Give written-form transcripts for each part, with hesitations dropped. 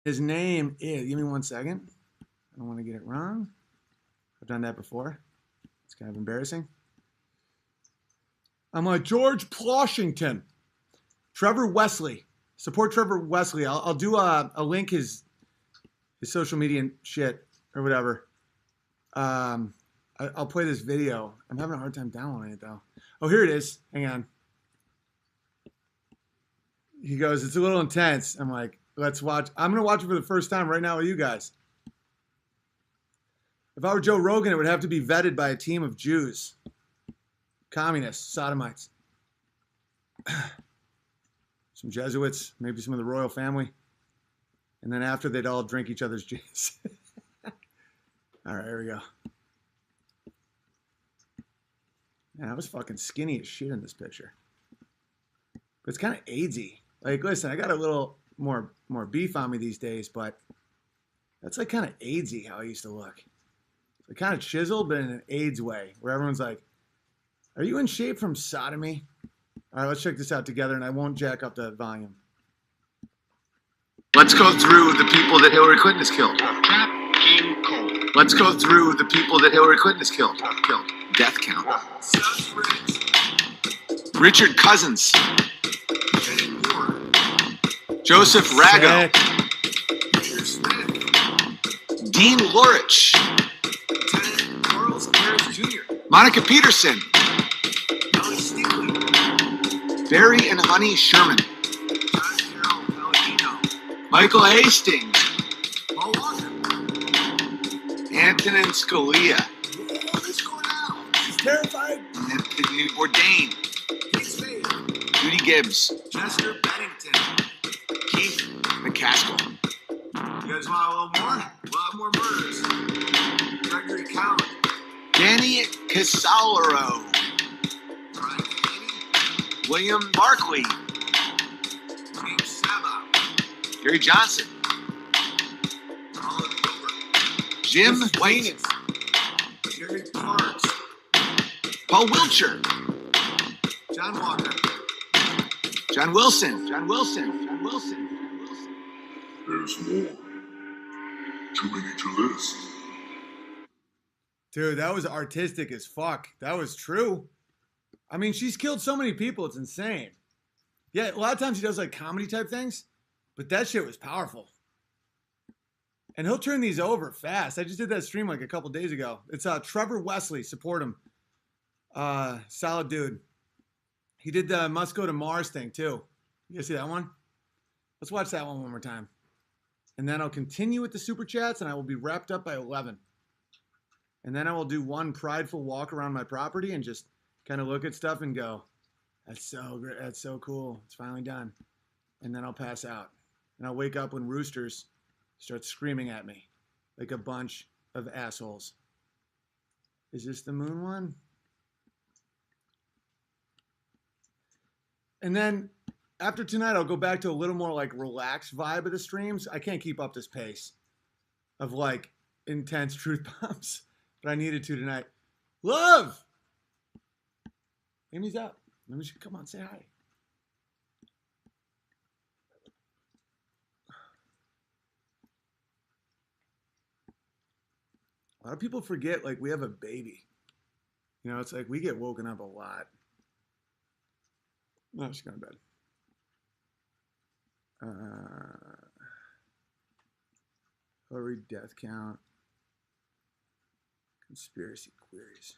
His name is, give me 1 second. I don't want to get it wrong. I've done that before. It's kind of embarrassing. I'm like, George Ploshington. Trevor Wesley. Support Trevor Wesley. I'll do a link his social media and shit or whatever. I'll play this video. I'm having a hard time downloading it though. Oh, here it is. Hang on. He goes, it's a little intense. I'm like, let's watch. I'm going to watch it for the first time right now with you guys. If I were Joe Rogan, it would have to be vetted by a team of Jews, communists, sodomites, some Jesuits, maybe some of the royal family. And then after, they'd all drink each other's juice. All right, here we go. Man, I was fucking skinny as shit in this picture. But it's kind of AIDSy. Like, listen, I got a little more beef on me these days, but that's like kind of AIDSy how I used to look. Like kind of chiseled, but in an AIDS way, where everyone's like, are you in shape from sodomy? All right, let's check this out together, and I won't jack up the volume. Let's go through the people that Hillary Clinton has killed. King Cole. Let's go through the people that Hillary Clinton has killed. Death count. Richard Cousins. Joseph Rago. Dean Lorich. Monica Peterson. Barry and Honey Sherman. Michael Hastings. Antonin Scalia. He's terrified. Anthony Bourdain. Judy Gibbs. Chester Bennington. Keith McCaskill. You guys want a little more? We'll have more murders. Gregory Cowan. Danny Casalero. Brian Haney. William Barkley. James Saba. Gary Johnson. Colin Gilbert. Jim White. Jerry Parks. Paul Wiltshire. John Walker. John Wilson. John Wilson. John Wilson. There's more. Too many to list. Dude, that was artistic as fuck. That was true. I mean, she's killed so many people. It's insane. Yeah, a lot of times he does like comedy type things, but that shit was powerful. And he'll turn these over fast. I just did that stream like a couple days ago. It's Trevor Wesley. Support him. Solid dude. He did the Must Go to Mars thing too. You guys see that one? Let's watch that one more time. And then I'll continue with the super chats and I will be wrapped up by 11. And then I will do one prideful walk around my property and just kind of look at stuff and go, that's so great. That's so cool. It's finally done. And then I'll pass out. And I'll wake up when roosters start screaming at me like a bunch of assholes. Is this the moon one? And then after tonight, I'll go back to a little more like relaxed vibe of the streams. I can't keep up this pace of like intense truth bombs. But I needed to tonight. Love! Amy's up. Maybe she come on, say hi. A lot of people forget, like, we have a baby. You know, it's like we get woken up a lot. No, she's going to bed. Hillary death count. Conspiracy queries.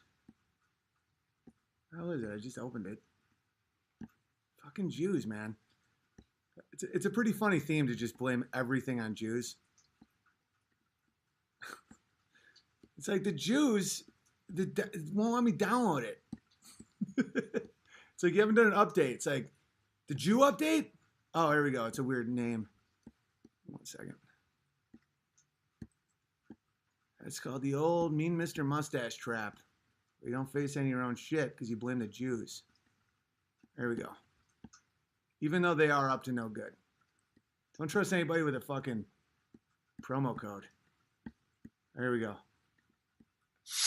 How is it? I just opened it. Fucking Jews, man. It's a pretty funny theme to just blame everything on Jews. It's like the Jews won't let me download it. It's like you haven't done an update. It's like the Jew update? Oh, here we go. It's a weird name. 1 second. It's called the old Mean Mr. Mustache Trap. You don't face any of your own shit because you blame the Jews. There we go. Even though they are up to no good. Don't trust anybody with a fucking promo code. There we go.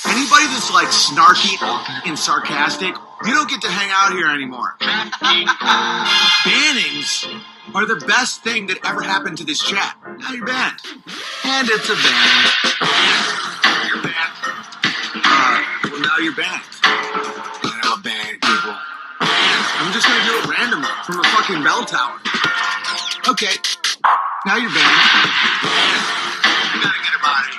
Anybody Anybody that's like snarky and sarcastic, you don't get to hang out here anymore. Bannings are the best thing that ever happened to this chat. Now you're banned. And it's a ban. You're banned. Well, now you're banned. And I'll ban people. I'm just gonna do it randomly from a fucking bell tower. Okay. Now you're banned. You gotta get him out of here.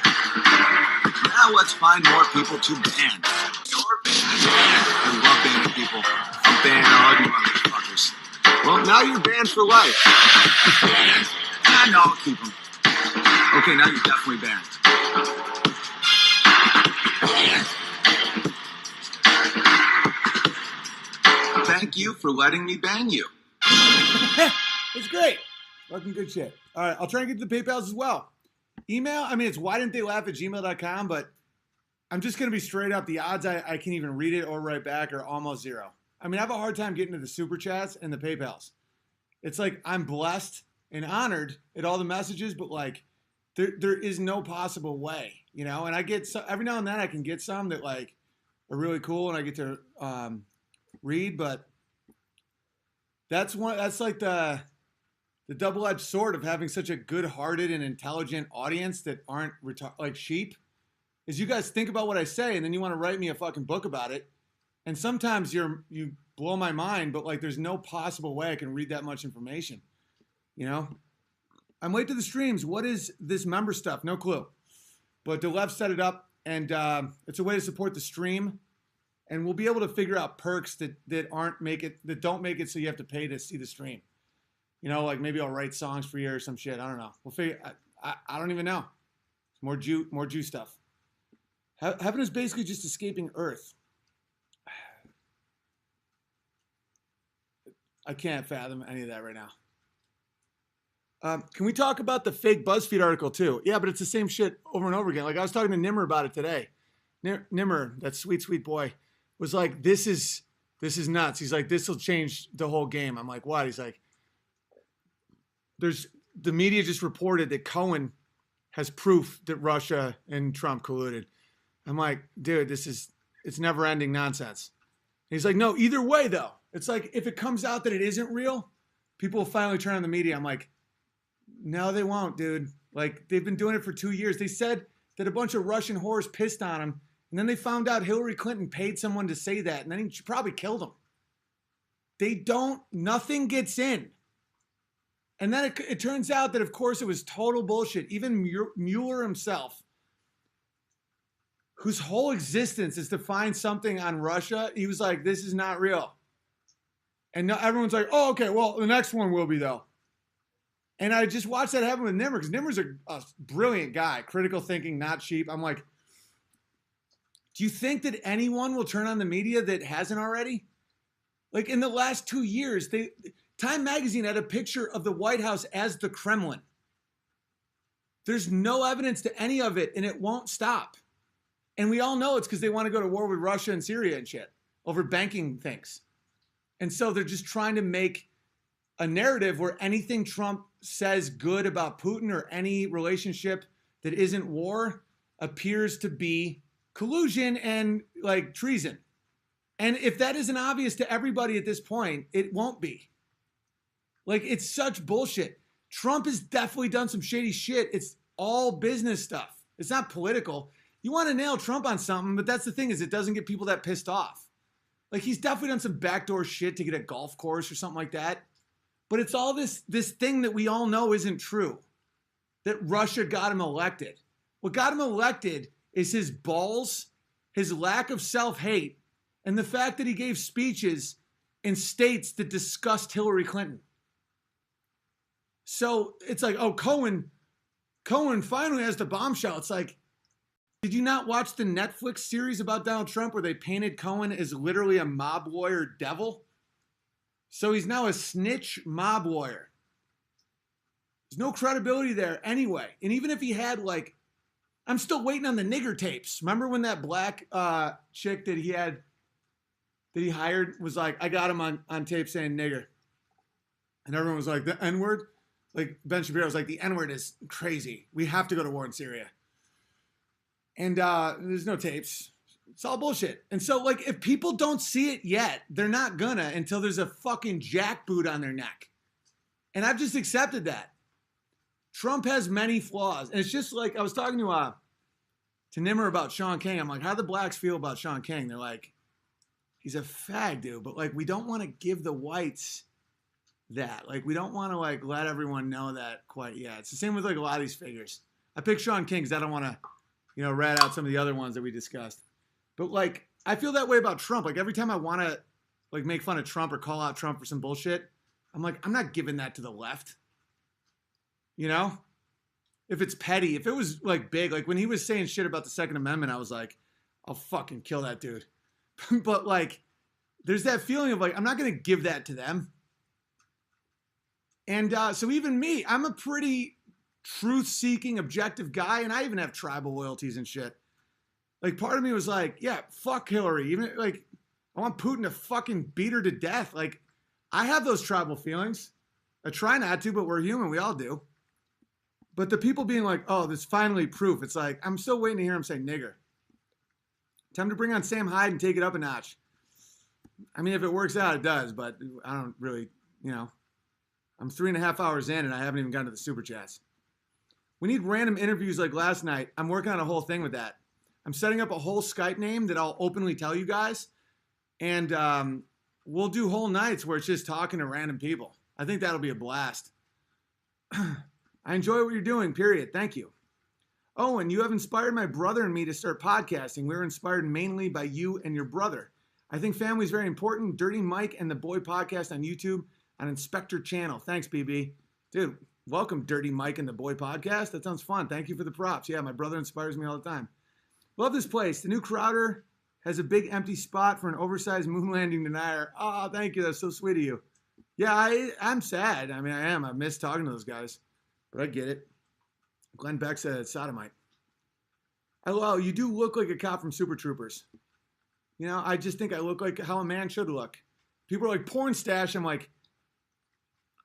Now let's find more people to ban. You're banned. I love banning people. I'm banning all you motherfuckers. Well, now you're banned for life. No, I'll keep them. Okay, now you're definitely banned. Thank you for letting me ban you. It's great. Fucking good shit. All right, I'll try and get to the PayPals as well. Email, I mean, it's why didn't they laugh at gmail.com, but I'm just going to be straight up. The odds I can even read it or write back are almost zero. I mean, I have a hard time getting to the super chats and the PayPals. It's like I'm blessed and honored at all the messages, but like there is no possible way, you know? And I get some, every now and then I can get some that like are really cool and I get to read, but that's like the double-edged sword of having such a good-hearted and intelligent audience that aren't like sheep is you guys think about what I say and then you want to write me a fucking book about it. And sometimes you blow my mind, but like there's no possible way I can read that much information. You know? I'm late to the streams. What is this member stuff? No clue. But the left set it up and it's a way to support the stream. And we'll be able to figure out perks that don't make it so you have to pay to see the stream. You know, like maybe I'll write songs for you or some shit. I don't know. We'll figure. I don't even know. More Jew stuff. Heaven is basically just escaping Earth. I can't fathom any of that right now. Can we talk about the fake BuzzFeed article too? Yeah, but it's the same shit over and over again. Like I was talking to Nimmer about it today. Nimmer, that sweet boy, was like, this is nuts. He's like, this will change the whole game. I'm like, what? He's like, the media just reported that Cohen has proof that Russia and Trump colluded. I'm like, dude, it's never ending nonsense. And he's like, no, either way though. It's like, if it comes out that it isn't real, people will finally turn on the media. I'm like, no, they won't, dude. Like they've been doing it for 2 years. They said that a bunch of Russian whores pissed on him. And then they found out Hillary Clinton paid someone to say that. And then she probably killed him. Nothing gets in. And then it turns out that, of course, it was total bullshit. Even Mueller himself, whose whole existence is to find something on Russia, he was like, this is not real. And now everyone's like, oh, okay, well, the next one will be, though. And I just watched that happen with Nimmer, because Nimmer's a brilliant guy, critical thinking, not cheap. I'm like, do you think that anyone will turn on the media that hasn't already? Like in the last 2 years, Time Magazine had a picture of the White House as the Kremlin. There's no evidence to any of it, and it won't stop. And we all know it's because they want to go to war with Russia and Syria and shit over banking things. And so they're just trying to make a narrative where anything Trump says good about Putin or any relationship that isn't war appears to be collusion and like treason. And if that isn't obvious to everybody at this point, it won't be. Like, it's such bullshit. Trump has definitely done some shady shit. It's all business stuff. It's not political. You want to nail Trump on something, but that's the thing is it doesn't get people that pissed off. Like, he's definitely done some backdoor shit to get a golf course or something like that. But it's all this thing that we all know isn't true. That Russia got him elected. What got him elected is his balls, his lack of self-hate, and the fact that he gave speeches in states that discussed Hillary Clinton. So it's like, oh, Cohen finally has the bombshell. It's like, did you not watch the Netflix series about Donald Trump where they painted Cohen as literally a mob lawyer devil? So he's now a snitch mob lawyer. There's no credibility there anyway. And even if he had, like, I'm still waiting on the nigger tapes. Remember when that black chick that he hired was like, I got him on tape saying nigger. And everyone was like, the N-word? Like, Ben Shapiro was like, the N-word is crazy. We have to go to war in Syria. And there's no tapes. It's all bullshit. And so, like, if people don't see it yet, they're not gonna until there's a fucking jackboot on their neck. And I've just accepted that. Trump has many flaws. And it's just like, I was talking to Nimmer about Sean King. I'm like, how do the blacks feel about Sean King? They're like, he's a fag, dude. But, like, we don't want to give the whites that. Like, we don't want to, like, let everyone know that quite yet. It's the same with, like, a lot of these figures. I pick Sean King because I don't want to, you know, rat out some of the other ones that we discussed. But, like, I feel that way about Trump. Like, every time I want to, like, make fun of Trump or call out Trump for some bullshit, I'm like, I'm not giving that to the left. You know? If it's petty, if it was, like, big, like, when he was saying shit about the Second Amendment, I was like, I'll fucking kill that dude. But, like, there's that feeling of, like, I'm not going to give that to them. And so even me, I'm a pretty truth-seeking, objective guy, and I even have tribal loyalties and shit. Like, part of me was like, yeah, fuck Hillary. Even, like, I want Putin to fucking beat her to death. Like, I have those tribal feelings. I try not to, but we're human. We all do. But the people being like, oh, there's finally proof. It's like, I'm still waiting to hear him say nigger. Time to bring on Sam Hyde and take it up a notch. I mean, if it works out, it does. But I don't really, you know. I'm 3.5 hours in, and I haven't even gotten to the super chats. We need random interviews like last night. I'm working on a whole thing with that. I'm setting up a whole Skype name that I'll openly tell you guys. And we'll do whole nights where it's just talking to random people. I think that'll be a blast. I enjoy what you're doing, period. Thank you. Owen, you have inspired my brother and me to start podcasting. We were inspired mainly by you and your brother. I think family is very important. Dirty Mike and the Boy Podcast on YouTube on Inspector Channel. Thanks, BB. Dude, welcome, Dirty Mike and the Boy Podcast. That sounds fun. Thank you for the props. Yeah, my brother inspires me all the time. Love this place. The new Crowder has a big empty spot for an oversized moon landing denier. Oh, thank you. That's so sweet of you. Yeah, I'm sad. I mean, I am. I miss talking to those guys. But I get it. Glenn Beck said it's sodomite. Hello, you do look like a cop from Super Troopers. You know, I just think I look like how a man should look. People are like, porn stash. I'm like,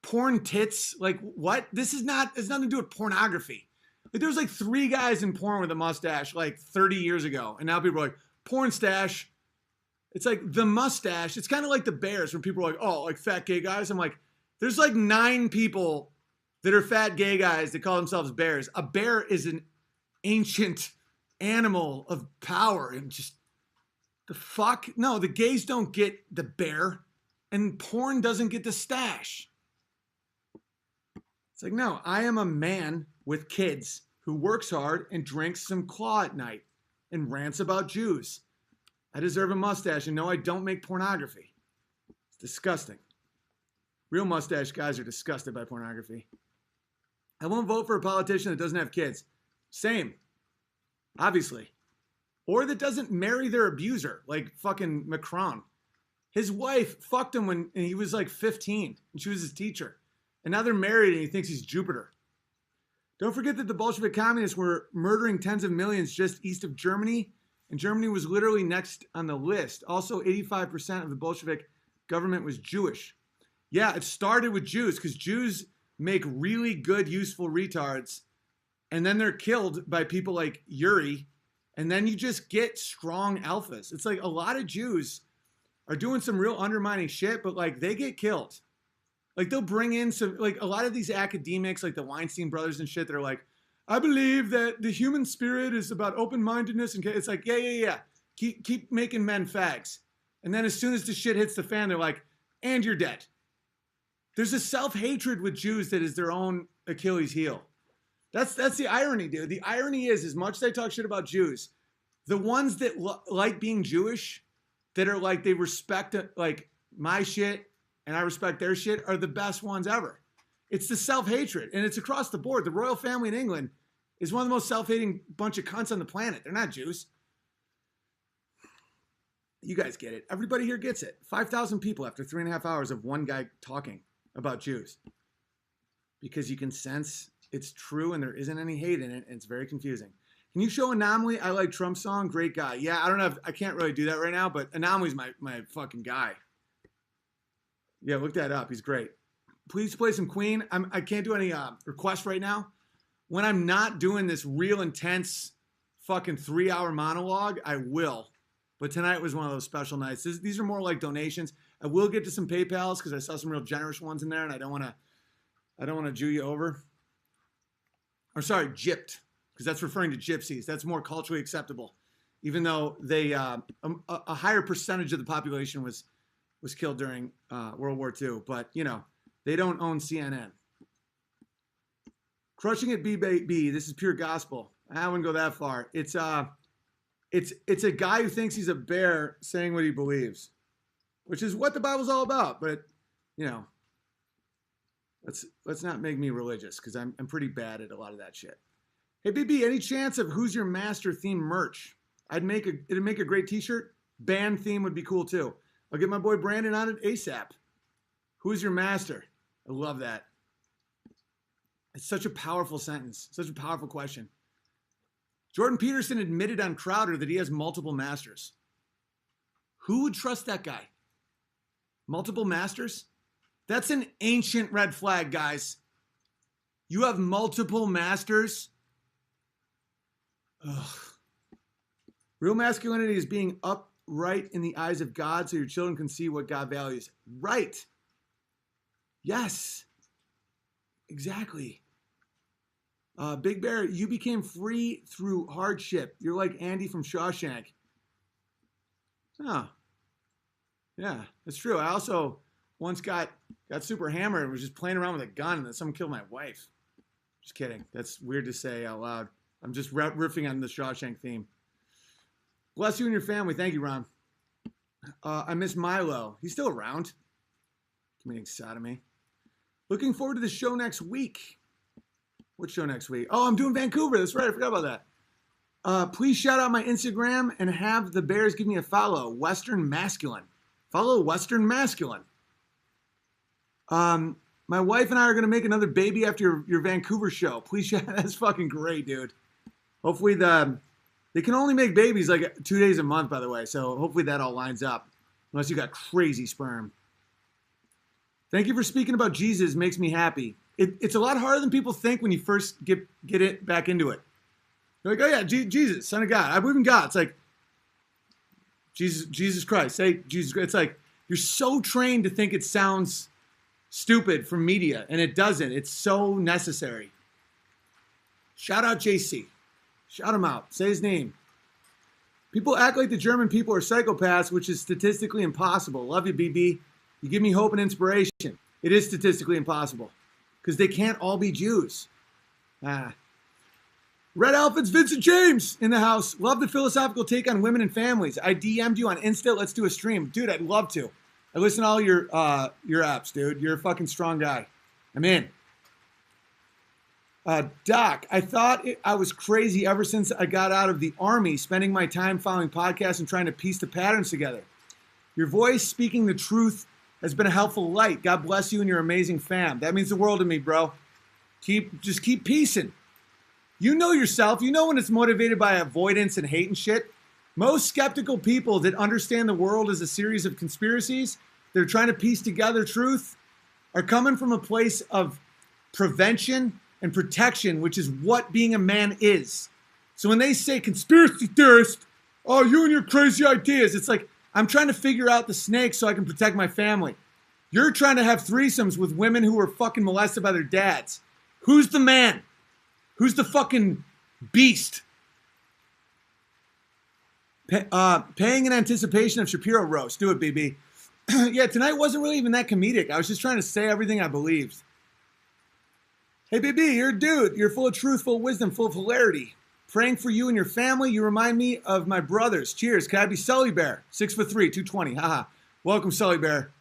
porn tits? Like, what? This is not, it's nothing to do with pornography. Like, there was like 3 guys in porn with a mustache like 30 years ago. And now people are like, porn stash. It's like the mustache. It's kind of like the Bears when people are like, oh, like fat gay guys. I'm like, there's like 9 people that are fat gay guys that call themselves bears. A bear is an ancient animal of power and just the fuck. No, the gays don't get the bear and porn doesn't get the stash. It's like, no, I am a man with kids who works hard and drinks some claw at night and rants about Jews. I deserve a mustache, and no, I don't make pornography. It's disgusting. Real mustache guys are disgusted by pornography. I won't vote for a politician that doesn't have kids. Same. Obviously. Or that doesn't marry their abuser, like fucking Macron. His wife fucked him when he was like 15, and she was his teacher. And now they're married, and he thinks he's Jupiter. Don't forget that the Bolshevik communists were murdering tens of millions just east of Germany, and Germany was literally next on the list. Also, 85% of the Bolshevik government was Jewish. Yeah, it started with Jews, because Jews make really good, useful retards, and then they're killed by people like Yuri, and then you just get strong alphas. It's like a lot of Jews are doing some real undermining shit, but like they get killed. Like they'll bring in some, like a lot of these academics, like the Weinstein brothers and shit, that are like, I believe that the human spirit is about open-mindedness. And it's like, yeah. Keep making men fags. And then as soon as the shit hits the fan, they're like, and you're dead. There's a self-hatred with Jews that is their own Achilles heel. That's the irony, dude. The irony is, as much as I talk shit about Jews, the ones that like being Jewish, that are like, they respect like my shit and I respect their shit, are the best ones ever. It's the self-hatred, and it's across the board. The royal family in England is one of the most self-hating bunch of cunts on the planet. They're not Jews. You guys get it. Everybody here gets it. 5,000 people after 3.5 hours of one guy talking about Jews. Because you can sense it's true and there isn't any hate in it, and it's very confusing. Can you show Anomaly? I like Trump's song. Great guy. Yeah, I don't know. I can't really do that right now, but Anomaly's my fucking guy. Yeah, look that up. He's great. Please play some Queen. I can't do any requests right now. When I'm not doing this real intense fucking 3-hour monologue, I will. But tonight was one of those special nights. These are more like donations. I will get to some PayPals because I saw some real generous ones in there, and I don't want to Jew you over. Or sorry, gypped, because that's referring to gypsies. That's more culturally acceptable, even though they a higher percentage of the population was killed during World War II. But you know, they don't own CNN. Crushing it, BB. This is pure gospel. I wouldn't go that far. It's a guy who thinks he's a bear saying what he believes, which is what the Bible's all about. But you know, let's not make me religious because I'm pretty bad at a lot of that shit. Hey BB, any chance of Who's Your Master theme merch? It'd make a great T-shirt. Band theme would be cool too. I'll get my boy Brandon on it ASAP. Who's your master? I love that. It's such a powerful sentence. Such a powerful question. Jordan Peterson admitted on Crowder that he has multiple masters. Who would trust that guy? Multiple masters? That's an ancient red flag, guys. You have multiple masters? Ugh. Real masculinity is being upright in the eyes of God so your children can see what God values. Right. Yes. Exactly. Big Bear, you became free through hardship. You're like Andy from Shawshank. Oh. Yeah, that's true. I also once got super hammered and was just playing around with a gun and then someone killed my wife. Just kidding. That's weird to say out loud. I'm just riffing on the Shawshank theme. Bless you and your family. Thank you, Ron. I miss Milo. He's still around. Committing sodomy. Looking forward to the show next week. What show next week? Oh, I'm doing Vancouver. That's right. I forgot about that. Please shout out my Instagram and have the Bears give me a follow. Western Masculine. Follow Western Masculine. My wife and I are going to make another baby after your Vancouver show. Please shout out. That's fucking great, dude. Hopefully they can only make babies like 2 days a month, by the way. So hopefully that all lines up. Unless you got crazy sperm. Thank you for speaking about Jesus. Makes me happy. It's a lot harder than people think when you first get it back into it. You're like, oh yeah, Jesus, Son of God. I believe in God. It's like, Jesus Christ. Say Jesus Christ. It's like, you're so trained to think it sounds stupid from media, and it doesn't. It's so necessary. Shout out JC. Shout him out. Say his name. People act like the German people are psychopaths, which is statistically impossible. Love you, BB. You give me hope and inspiration. It is statistically impossible because they can't all be Jews. Red Outfits, Vincent James in the house. Love the philosophical take on women and families. I DM'd you on Insta. Let's do a stream. Dude, I'd love to. I listen to all your apps, dude. You're a fucking strong guy. I'm in. Doc, I thought I was crazy ever since I got out of the Army, spending my time following podcasts and trying to piece the patterns together. Your voice speaking the truth has been a helpful light. God bless you and your amazing fam. That means the world to me, bro. Just keep piecing. You know yourself. You know when it's motivated by avoidance and hate and shit. Most skeptical people that understand the world as a series of conspiracies, they're trying to piece together truth, are coming from a place of prevention and protection, which is what being a man is. So when they say conspiracy theorist, oh, you and your crazy ideas, it's like, I'm trying to figure out the snake so I can protect my family. You're trying to have threesomes with women who were fucking molested by their dads. Who's the man? Who's the fucking beast? Paying in anticipation of Shapiro roast. Do it, BB. Yeah, tonight wasn't really even that comedic. I was just trying to say everything I believed. Hey, BB, you're a dude. You're full of truth, full of wisdom, full of hilarity. Praying for you and your family. You remind me of my brothers. Cheers. Can I be Sully Bear? 6'3", 220. Haha. Welcome, Sully Bear.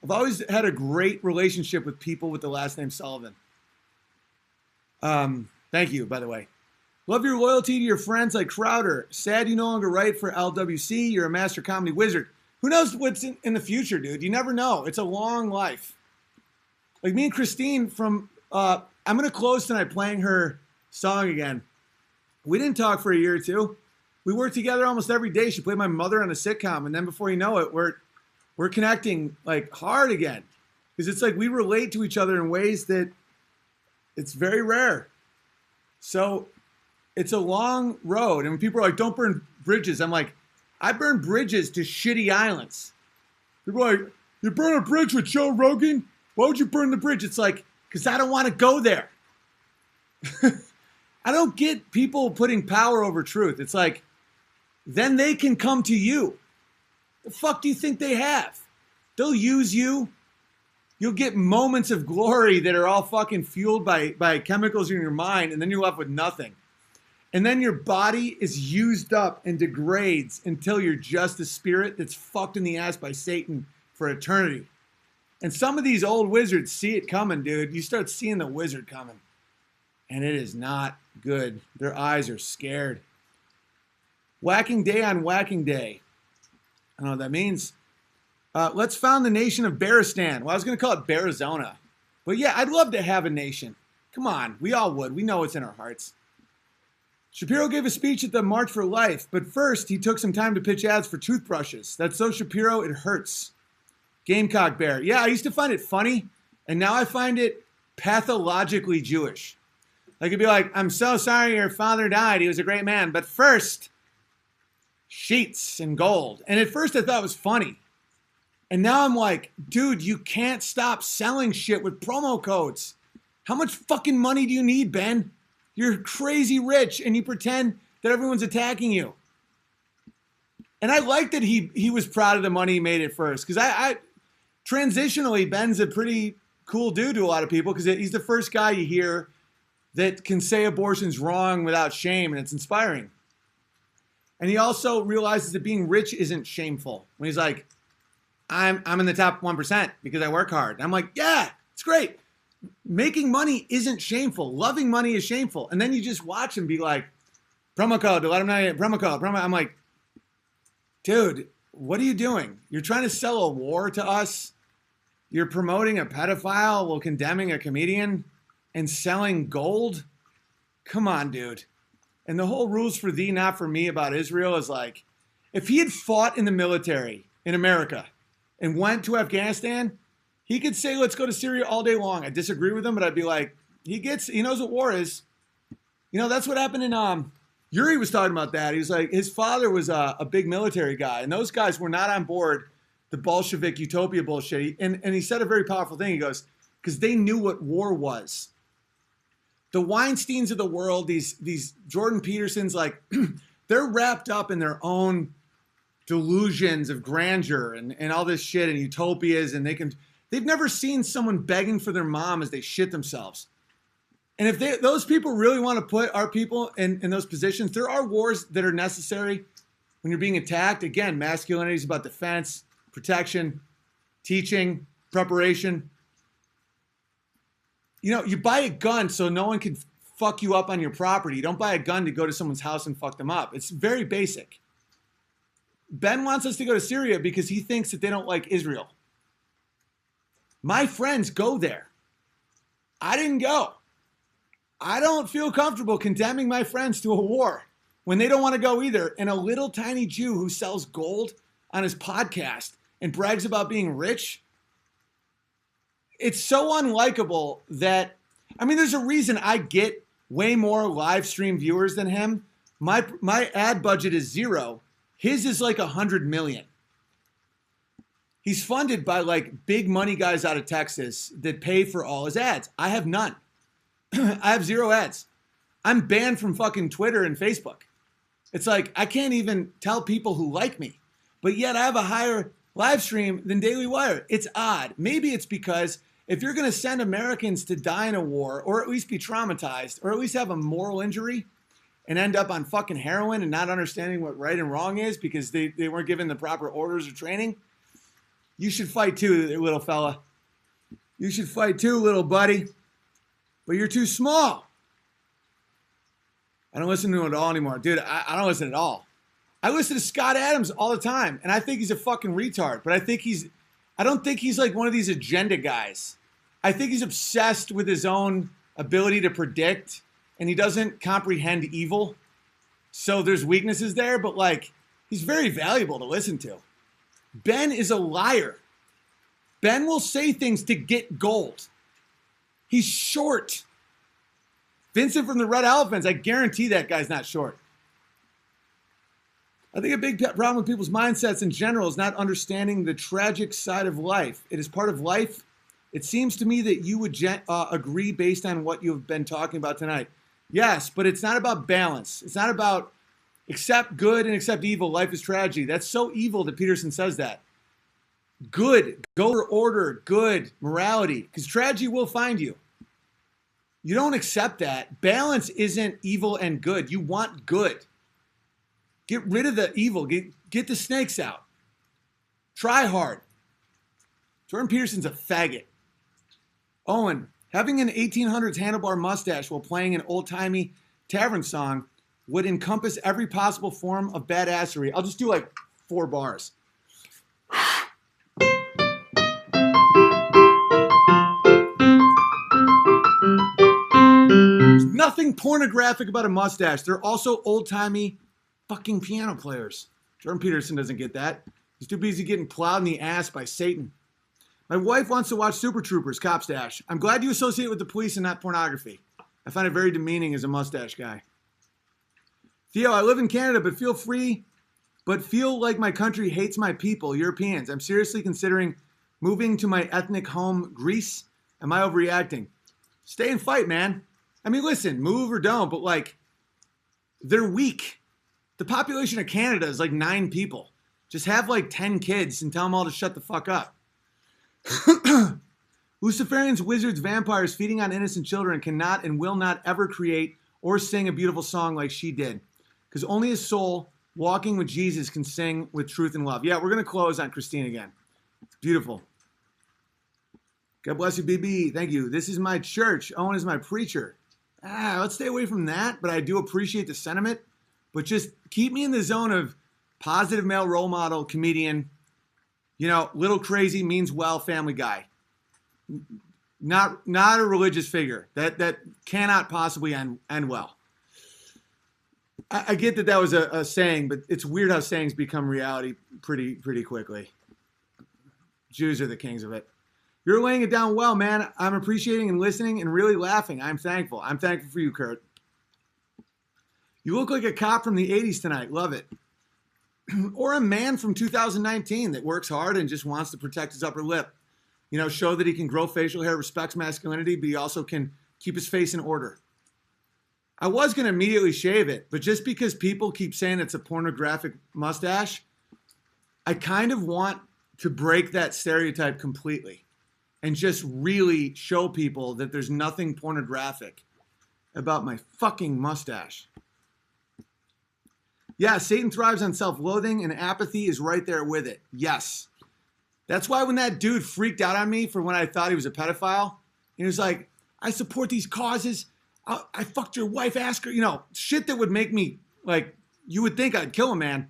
I've always had a great relationship with people with the last name Sullivan. Thank you, by the way. Love your loyalty to your friends like Crowder. Sad you no longer write for LWC. You're a master comedy wizard. Who knows what's in the future, dude? You never know. It's a long life. Like me and Christine from, I'm going to close tonight playing her song again. We didn't talk for a year or two. We worked together almost every day. She played my mother on a sitcom. And then before you know it, we're connecting like hard again. Because it's like we relate to each other in ways that it's very rare. So it's a long road. And when people are like, don't burn bridges, I'm like, I burn bridges to shitty islands. People are like, you burn a bridge with Joe Rogan? Why would you burn the bridge? It's like, because I don't want to go there. I don't get people putting power over truth. It's like, then they can come to you. The fuck do you think they have? They'll use you. You'll get moments of glory that are all fucking fueled by chemicals in your mind, and then you're left with nothing. And then your body is used up and degrades until you're just a spirit that's fucked in the ass by Satan for eternity. And some of these old wizards see it coming, dude. You start seeing the wizard coming. And it is not good. Their eyes are scared. Whacking day on whacking day. I don't know what that means. Let's found the nation of Bearistan. Well, I was going to call it Bearizona. But yeah, I'd love to have a nation. Come on, we all would. We know what's in our hearts. Shapiro gave a speech at the March for Life, but first he took some time to pitch ads for toothbrushes. That's so Shapiro, it hurts. Gamecock Bear. Yeah, I used to find it funny, and now I find it pathologically Jewish. Like, it'd be like, I'm so sorry your father died. He was a great man. But first, sheets and gold. And at first I thought it was funny. And now I'm like, dude, you can't stop selling shit with promo codes. How much fucking money do you need, Ben? You're crazy rich and you pretend that everyone's attacking you. And I like that he was proud of the money he made at first. Because I transitionally, Ben's a pretty cool dude to a lot of people because he's the first guy you hear that can say abortion's wrong without shame, and it's inspiring. And he also realizes that being rich isn't shameful. When he's like, I'm in the top 1% because I work hard. And I'm like, yeah, it's great. Making money isn't shameful. Loving money is shameful. And then you just watch him be like, promo code to let him know, promo code. I'm like, dude, what are you doing? You're trying to sell a war to us. You're promoting a pedophile while condemning a comedian and selling gold. Come on, dude. And the whole rules for thee, not for me about Israel is like, if he had fought in the military in America and went to Afghanistan, he could say, let's go to Syria all day long. I disagree with him, but I'd be like, he knows what war is. You know, that's what happened in, Yuri was talking about that. He was like, his father was a big military guy, and those guys were not on board the Bolshevik utopia bullshit. And he said a very powerful thing. He goes, because they knew what war was. The Weinsteins of the world, these Jordan Petersons, like, they're wrapped up in their own delusions of grandeur and all this shit and utopias, and they've never seen someone begging for their mom as they shit themselves. And if those people really want to put our people in those positions, there are wars that are necessary when you're being attacked. Again, masculinity is about defense, protection, teaching, preparation. You know, you buy a gun so no one can fuck you up on your property. You don't buy a gun to go to someone's house and fuck them up. It's very basic. Ben wants us to go to Syria because he thinks that they don't like Israel. My friends go there. I didn't go. I don't feel comfortable condemning my friends to a war when they don't want to go either. And a little tiny Jew who sells gold on his podcast and brags about being rich, it's so unlikable that, I mean, there's a reason I get way more live stream viewers than him. My ad budget is 0. His is like 100 million. He's funded by like big money guys out of Texas that pay for all his ads. I have none. I have 0 ads. I'm banned from fucking Twitter and Facebook. It's like, I can't even tell people who like me, but yet I have a higher live stream than Daily Wire. It's odd. Maybe it's because if you're going to send Americans to die in a war, or at least be traumatized, or at least have a moral injury and end up on fucking heroin and not understanding what right and wrong is because they weren't given the proper orders or training, you should fight too, little fella. You should fight too, little buddy. But you're too small. I don't listen to him at all anymore. Dude, I don't listen at all. I listen to Scott Adams all the time, and I think he's a fucking retard. But I don't think he's like one of these agenda guys. I think he's obsessed with his own ability to predict, and he doesn't comprehend evil. So there's weaknesses there, but like, he's very valuable to listen to. Ben is a liar. Ben will say things to get gold. He's short. Vincent from the Red Elephants, I guarantee that guy's not short. I think a big problem with people's mindsets in general is not understanding the tragic side of life. It is part of life. It seems to me that you would agree based on what you've been talking about tonight. Yes, but it's not about balance. It's not about accept good and accept evil. Life is tragedy. That's so evil that Peterson says that. Good, go for order, good, morality, because tragedy will find you. You don't accept that. Balance isn't evil and good. You want good. Get rid of the evil. Get the snakes out. Try hard. Jordan Peterson's a faggot. Owen, having an 1800s handlebar mustache while playing an old-timey tavern song would encompass every possible form of badassery. I'll just do like 4 bars. There's nothing pornographic about a mustache. They're also old-timey fucking piano players. Jordan Peterson doesn't get that. He's too busy getting plowed in the ass by Satan. My wife wants to watch Super Troopers, Cop Stash. I'm glad you associate with the police and not pornography. I find it very demeaning as a mustache guy. Theo, I live in Canada, but feel like my country hates my people, Europeans. I'm seriously considering moving to my ethnic home, Greece. Am I overreacting? Stay and fight, man. I mean, listen, move or don't, but like, they're weak. The population of Canada is like 9 people. Just have like 10 kids and tell them all to shut the fuck up. Luciferians, wizards, vampires feeding on innocent children cannot and will not ever create or sing a beautiful song like she did. Because only a soul walking with Jesus can sing with truth and love. Yeah, we're going to close on Christine again. It's beautiful. God bless you, BB. Thank you. This is my church. Owen is my preacher. Let's stay away from that, but I do appreciate the sentiment. But just keep me in the zone of positive male role model, comedian, little crazy, means well, family guy. Not a religious figure. That cannot possibly end well. I get that was a saying, but it's weird how sayings become reality pretty quickly. Jews are the kings of it. You're laying it down well, man. I'm appreciating and listening and really laughing. I'm thankful. I'm thankful for you, Kurt. You look like a cop from the 80s tonight. Love it. Or a man from 2019 that works hard and just wants to protect his upper lip. Show that he can grow facial hair, respects masculinity, but he also can keep his face in order. I was going to immediately shave it, but just because people keep saying it's a pornographic mustache, I kind of want to break that stereotype completely and just really show people that there's nothing pornographic about my fucking mustache. Yeah, Satan thrives on self-loathing, and apathy is right there with it. Yes. That's why when that dude freaked out on me for when I thought he was a pedophile, he was like, I support these causes. I fucked your wife, ask her, shit that would make me, like, you would think I'd kill a man.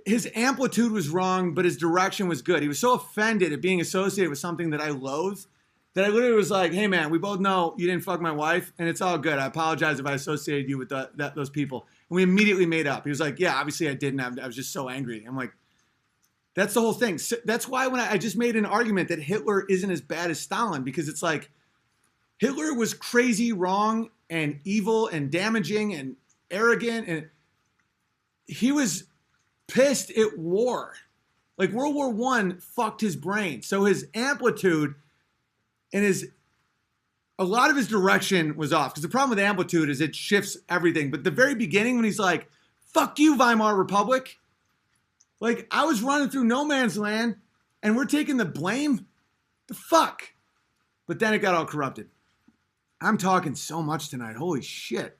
His amplitude was wrong, but his direction was good. He was so offended at being associated with something that I loathe that I literally was like, hey, man, we both know you didn't fuck my wife, and it's all good. I apologize if I associated you with those people. And we immediately made up. He was like, yeah, obviously I didn't. I was just so angry. I'm like, that's the whole thing. So that's why when I just made an argument that Hitler isn't as bad as Stalin, because it's like Hitler was crazy, wrong, and evil, and damaging, and arrogant, and he was pissed at war. Like World War I fucked his brain. So his amplitude and a lot of his direction was off. Because the problem with amplitude is it shifts everything. But the very beginning when he's like, fuck you, Weimar Republic. Like, I was running through no man's land and we're taking the blame? The fuck? But then it got all corrupted. I'm talking so much tonight. Holy shit.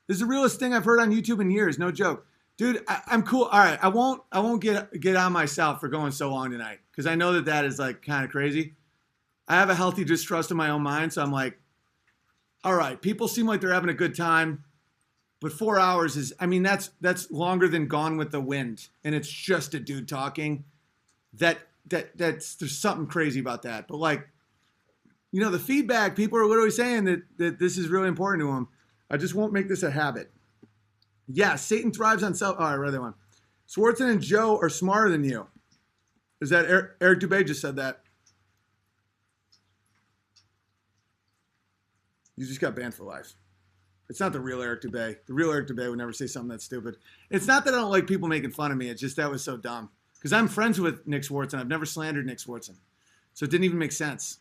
This is the realest thing I've heard on YouTube in years. No joke. Dude, I'm cool. All right, I won't get on myself for going so long tonight. Because I know that is like kind of crazy. I have a healthy distrust in my own mind. So I'm like, all right, people seem like they're having a good time. But 4 hours that's longer than Gone with the Wind. And it's just a dude talking. There's something crazy about that. But like, the feedback, people are literally saying that this is really important to them. I just won't make this a habit. Yeah, Satan thrives on self. Oh, I read that one. Swartzen and Joe are smarter than you. Is that Eric Dubé just said that? You just got banned for life. It's not the real Eric Dubay. The real Eric Dubay would never say something that stupid. It's not that I don't like people making fun of me. It's just that was so dumb. Because I'm friends with Nick Swartzen. I've never slandered Nick Swartzen. So it didn't even make sense.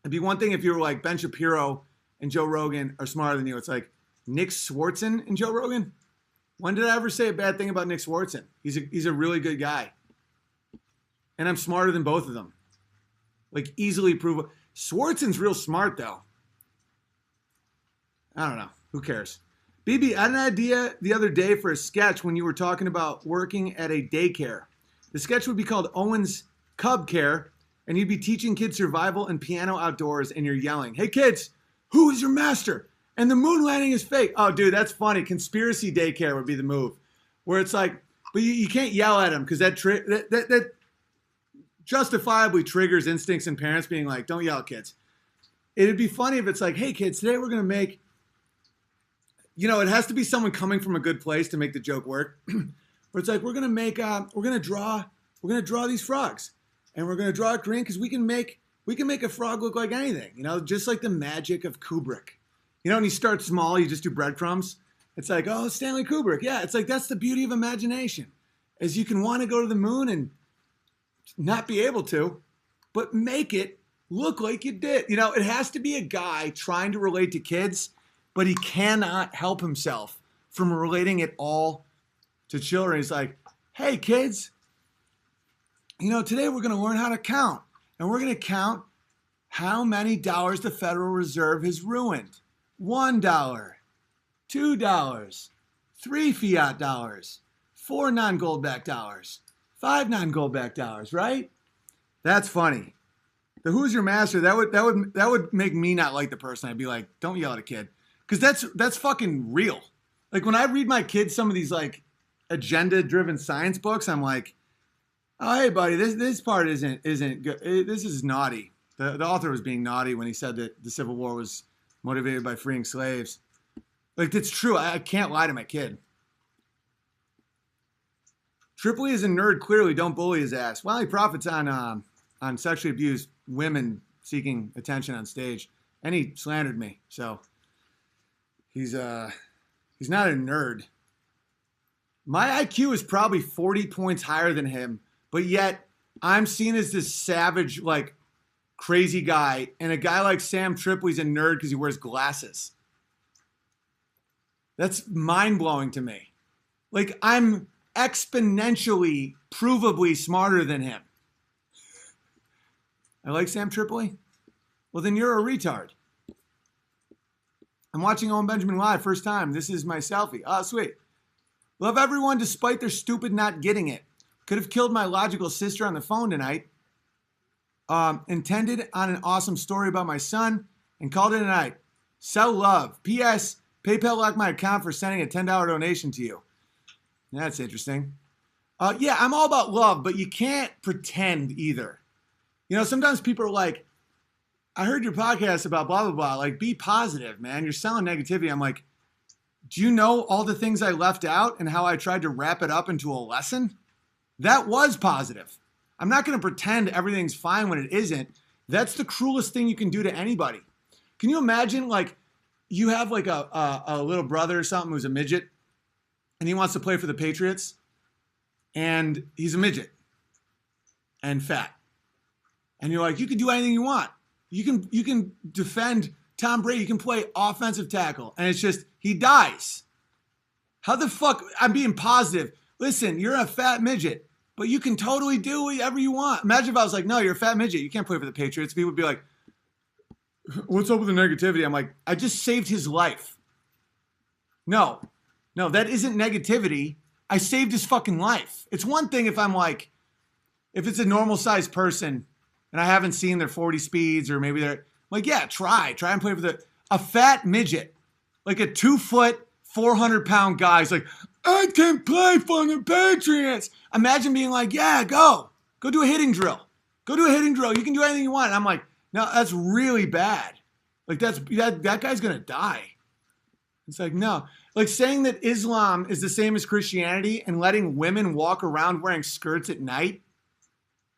It'd be one thing if you were like Ben Shapiro and Joe Rogan are smarter than you. It's like Nick Swartzen and Joe Rogan? When did I ever say a bad thing about Nick Swartzen? He's a really good guy. And I'm smarter than both of them. Like easily prove. Swartzen's real smart though. I don't know. Who cares? BB, I had an idea the other day for a sketch when you were talking about working at a daycare. The sketch would be called Owen's Cub Care, and you'd be teaching kids survival and piano outdoors, and you're yelling, "Hey kids, who is your master? And the moon landing is fake." Oh, dude, that's funny. Conspiracy daycare would be the move, where it's like, but you can't yell at them because that justifiably triggers instincts in parents being like, "Don't yell at kids." It'd be funny if it's like, "Hey kids, today we're gonna make," it has to be someone coming from a good place to make the joke work. Where it's like, we're gonna draw these frogs, and we're gonna draw a Korean because we can make a frog look like anything, just like the magic of Kubrick. And you start small, you just do breadcrumbs. It's like, oh, Stanley Kubrick. Yeah, it's like that's the beauty of imagination, is you can want to go to the moon and not be able to, but make it look like you did. It has to be a guy trying to relate to kids, but he cannot help himself from relating it all to children. He's like, "Hey kids, today we're going to learn how to count, and we're going to count how many dollars the Federal Reserve has ruined. $1, $2, 3 fiat dollars, 4 non-gold backed dollars, 5 non-gold backed dollars," right? That's funny. The "who's your master," that would make me not like the person. I'd be like, "Don't yell at a kid." Because that's fucking real. Like when I read my kids some of these like agenda-driven science books, I'm like, "Oh, hey buddy, this part isn't good. This is naughty." The author was being naughty when he said that the Civil War was motivated by freeing slaves. Like that's true. I can't lie to my kid. Tripoli is a nerd. Clearly, don't bully his ass. Well, he profits on sexually abused women seeking attention on stage, and he slandered me. So. He's not a nerd. My IQ is probably 40 points higher than him, but yet I'm seen as this savage, like crazy guy, and a guy like Sam Tripoli's a nerd because he wears glasses. That's mind-blowing to me. Like I'm exponentially, provably smarter than him. I like Sam Tripoli? Well, then you're a retard. I'm watching Owen Benjamin live, first time. This is my selfie. Oh, sweet. Love everyone despite their stupid not getting it. Could have killed my logical sister on the phone tonight. Intended on an awesome story about my son and called it a night. Sell love. P.S. PayPal locked my account for sending a $10 donation to you. That's interesting. Yeah, I'm all about love, but you can't pretend either. Sometimes people are like, "I heard your podcast about blah, blah, blah. Like, be positive, man. You're selling negativity." I'm like, do you know all the things I left out and how I tried to wrap it up into a lesson? That was positive. I'm not going to pretend everything's fine when it isn't. That's the cruelest thing you can do to anybody. Can you imagine, like, you have, like, a little brother or something who's a midget, and he wants to play for the Patriots, and he's a midget and fat. And you're like, you can do anything you want. You can defend Tom Brady. You can play offensive tackle. And it's just, he dies. How the fuck? I'm being positive. Listen, you're a fat midget, but you can totally do whatever you want. Imagine if I was like, "No, you're a fat midget. You can't play for the Patriots." People would be like, "What's up with the negativity?" I'm like, I just saved his life. No, that isn't negativity. I saved his fucking life. It's one thing if I'm like, if it's a normal sized person and I haven't seen their 40 speeds, or maybe they're like, yeah, try and play for a fat midget, like a 2 foot, 400-pound guy. He's like, "I can play for the Patriots." Imagine being like, "Yeah, go do a hitting drill. Go do a hitting drill. You can do anything you want." And I'm like, no, that's really bad. Like that guy's going to die. It's like, no, like saying that Islam is the same as Christianity and letting women walk around wearing skirts at night.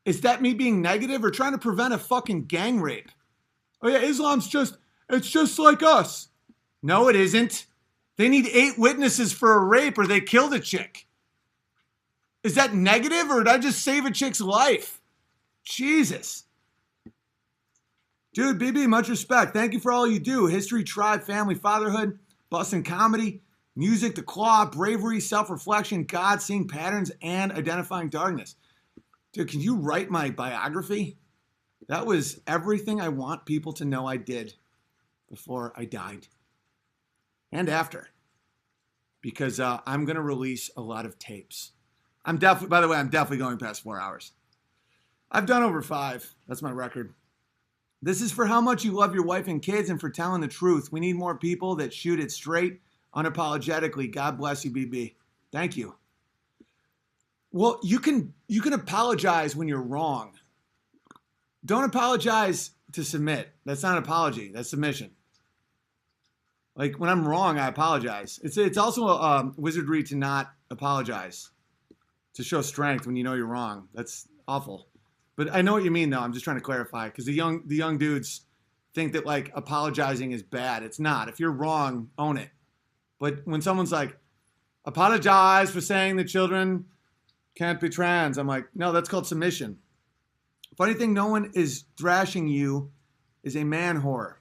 Is that me being negative or trying to prevent a fucking gang rape? Oh yeah, it's just like us. No, it isn't. They need 8 witnesses for a rape or they killed a chick. Is that negative or did I just save a chick's life? Jesus. Dude, BB, much respect. Thank you for all you do. History, tribe, family, fatherhood, busting comedy, music, the claw, bravery, self-reflection, God, seeing patterns, and identifying darkness. Dude, can you write my biography? That was everything I want people to know I did before I died. And after. Because I'm going to release a lot of tapes. By the way, I'm definitely going past 4 hours. I've done over 5. That's my record. This is for how much you love your wife and kids and for telling the truth. We need more people that shoot it straight, unapologetically. God bless you, BB. Thank you. Well, you can apologize when you're wrong. Don't apologize to submit. That's not an apology. That's submission. Like when I'm wrong, I apologize. It's also a wizardry to not apologize, to show strength when you know you're wrong. That's awful. But I know what you mean, though. I'm just trying to clarify because the young dudes think that like apologizing is bad. It's not. If you're wrong, own it. But when someone's like, apologize for saying that children can't be trans, I'm like, no, that's called submission. Funny thing, no one is thrashing you is a man whore.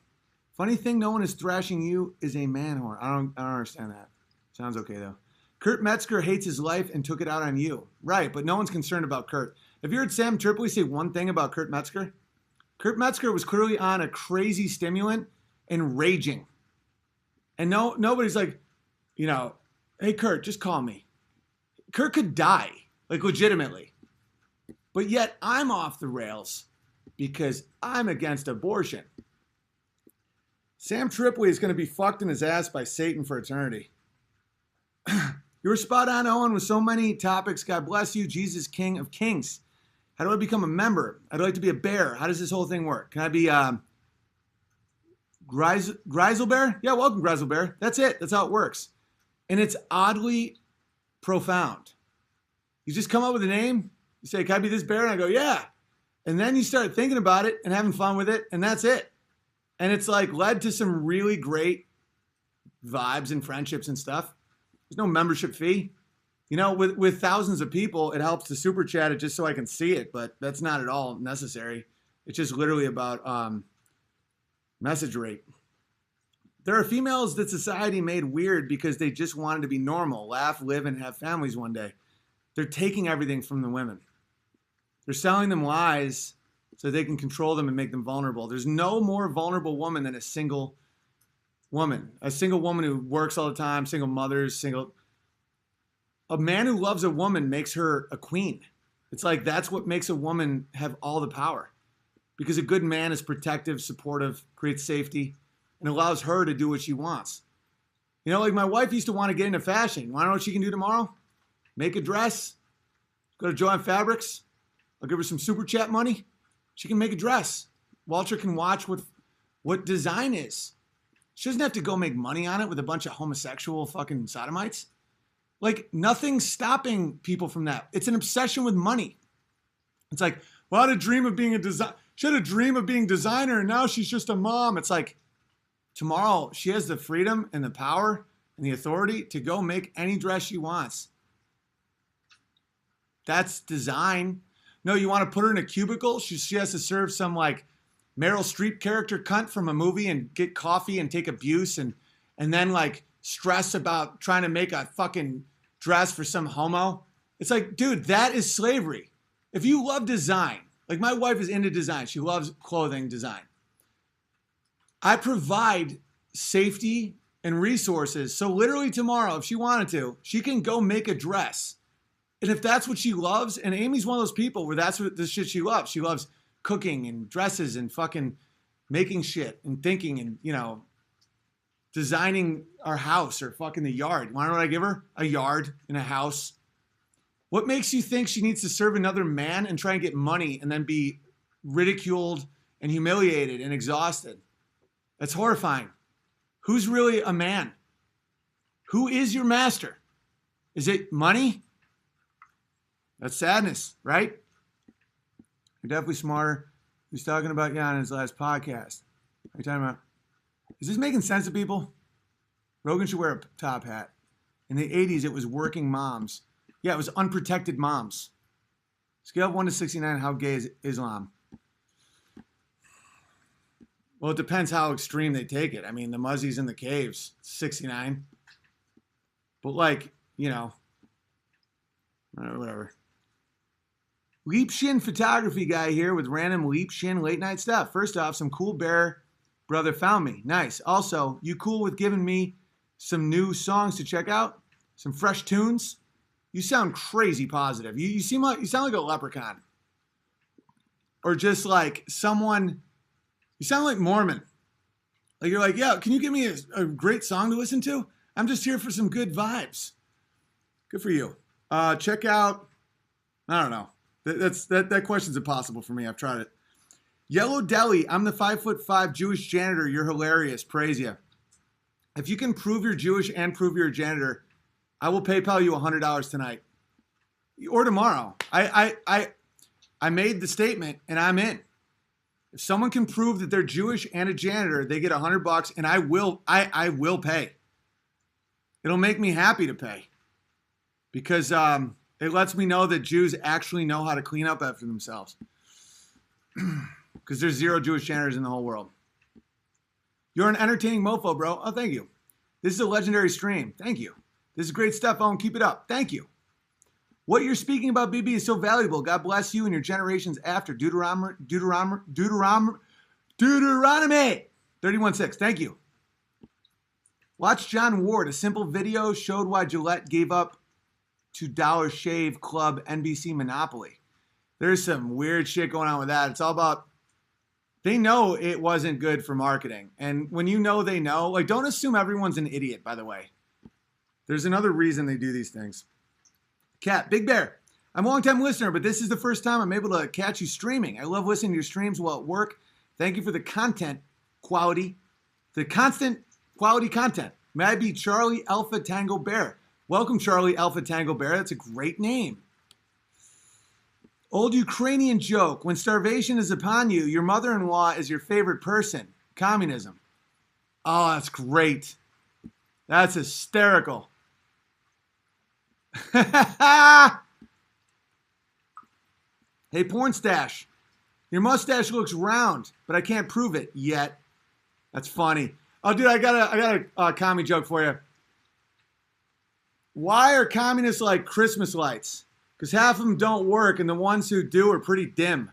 Funny thing, no one is thrashing you is a man whore. I don't understand that. Sounds okay, though. Kurt Metzger hates his life and took it out on you. Right, but no one's concerned about Kurt. Have you heard Sam Tripoli say one thing about Kurt Metzger? Kurt Metzger was clearly on a crazy stimulant and raging. And nobody's like, hey, Kurt, just call me. Kurt could die, like legitimately. But yet I'm off the rails because I'm against abortion. Sam Tripoli is going to be fucked in his ass by Satan for eternity. You were spot on, Owen, with so many topics. God bless you. Jesus, King of Kings. How do I become a member? I'd like to be a bear. How does this whole thing work? Can I be Griselbear? Yeah, welcome, Griselbear. That's it. That's how it works. And it's oddly profound. You just come up with a name. You say, can I be this bear? And I go, yeah. And then you start thinking about it and having fun with it. And that's it. And it's like led to some really great vibes and friendships and stuff. There's no membership fee. With thousands of people, it helps to super chat it just so I can see it, but that's not at all necessary. It's just literally about message rate. There are females that society made weird because they just wanted to be normal, laugh, live, and have families one day. They're taking everything from the women. They're selling them lies so they can control them and make them vulnerable. There's no more vulnerable woman than a single woman. A single woman who works all the time, single mothers, A man who loves a woman makes her a queen. It's like that's what makes a woman have all the power. Because a good man is protective, supportive, creates safety, and allows her to do what she wants. Like my wife used to want to get into fashion. Want to know what she can do tomorrow? Make a dress, go to Joanne Fabrics. I'll give her some super chat money. She can make a dress. Walter can watch what design is. She doesn't have to go make money on it with a bunch of homosexual fucking sodomites. Like, nothing's stopping people from that. It's an obsession with money. It's like, well, I had a dream of being she had a dream of being designer, and now she's just a mom. It's like, tomorrow, she has the freedom and the power and the authority to go make any dress she wants. That's design. No, you want to put her in a cubicle? She has to serve some, like, Meryl Streep character cunt from a movie and get coffee and take abuse and then, like, stress about trying to make a fucking dress for some homo. It's like, dude, that is slavery. If you love design, like my wife is into design. She loves clothing design. I provide safety and resources. So literally tomorrow, if she wanted to, she can go make a dress. And if that's what she loves, and Amy's one of those people where that's what the shit she loves. She loves cooking and dresses and fucking making shit and thinking and, designing our house or fucking the yard. Want to know what I give her? A yard and a house. What makes you think she needs to serve another man and try and get money and then be ridiculed and humiliated and exhausted? That's horrifying. Who's really a man? Who is your master? Is it money? That's sadness, right? You're definitely smarter. He's talking about in his last podcast. What are you talking about? Is this making sense to people? Rogan should wear a top hat. In the 80s, it was working moms. Yeah, it was unprotected moms. Scale of 1 to 69, how gay is Islam? Well, it depends how extreme they take it. I mean, the Muzzies in the caves, 69. But like, you know, whatever. Leap Shin photography guy here with random Leap Shin late night stuff. First off, some cool bear brother found me. Nice. Also, you cool with giving me some new songs to check out? Some fresh tunes? You sound crazy positive. You sound like a leprechaun. Or just like someone, you sound like Mormon. Like you're like, yeah, can you give me a great song to listen to? I'm just here for some good vibes. Good for you. Check out, I don't know. That question's impossible for me. I've tried it. Yellow Deli, I'm the 5'5" Jewish janitor. You're hilarious. Praise you. If you can prove you're Jewish and prove you're a janitor, I will PayPal you $100 tonight or tomorrow. I made the statement and I'm in. If someone can prove that they're Jewish and a janitor, they get $100 and I will pay. It'll make me happy to pay because it lets me know that Jews actually know how to clean up after themselves. Because there's 0 Jewish janitors in the whole world. You're an entertaining mofo, bro. Oh, thank you. This is a legendary stream. Thank you. This is great stuff, Owen. Keep it up. Thank you. What you're speaking about, BB, is so valuable. God bless you and your generations after. Deuteronomy 31:6. Thank you. Watch John Ward. A simple video showed why Gillette gave up to Dollar Shave Club NBC monopoly. There's some weird shit going on with that. It's all about, they know it wasn't good for marketing. And when you know they know, like don't assume everyone's an idiot, by the way. There's another reason they do these things. Cat, Big Bear. I'm a long-time listener, but this is the first time I'm able to catch you streaming. I love listening to your streams while at work. Thank you for the content quality, the constant quality content. May I be Charlie Alpha Tango Bear? Welcome, Charlie Alpha Tango Bear. That's a great name. Old Ukrainian joke. When starvation is upon you, your mother-in-law is your favorite person. Communism. Oh, that's great. That's hysterical. Hey, Porn Stash. Your mustache looks round, but I can't prove it yet. That's funny. Oh, dude, I got a commie joke for you. Why are communists like Christmas lights? Because half of them don't work, and the ones who do are pretty dim.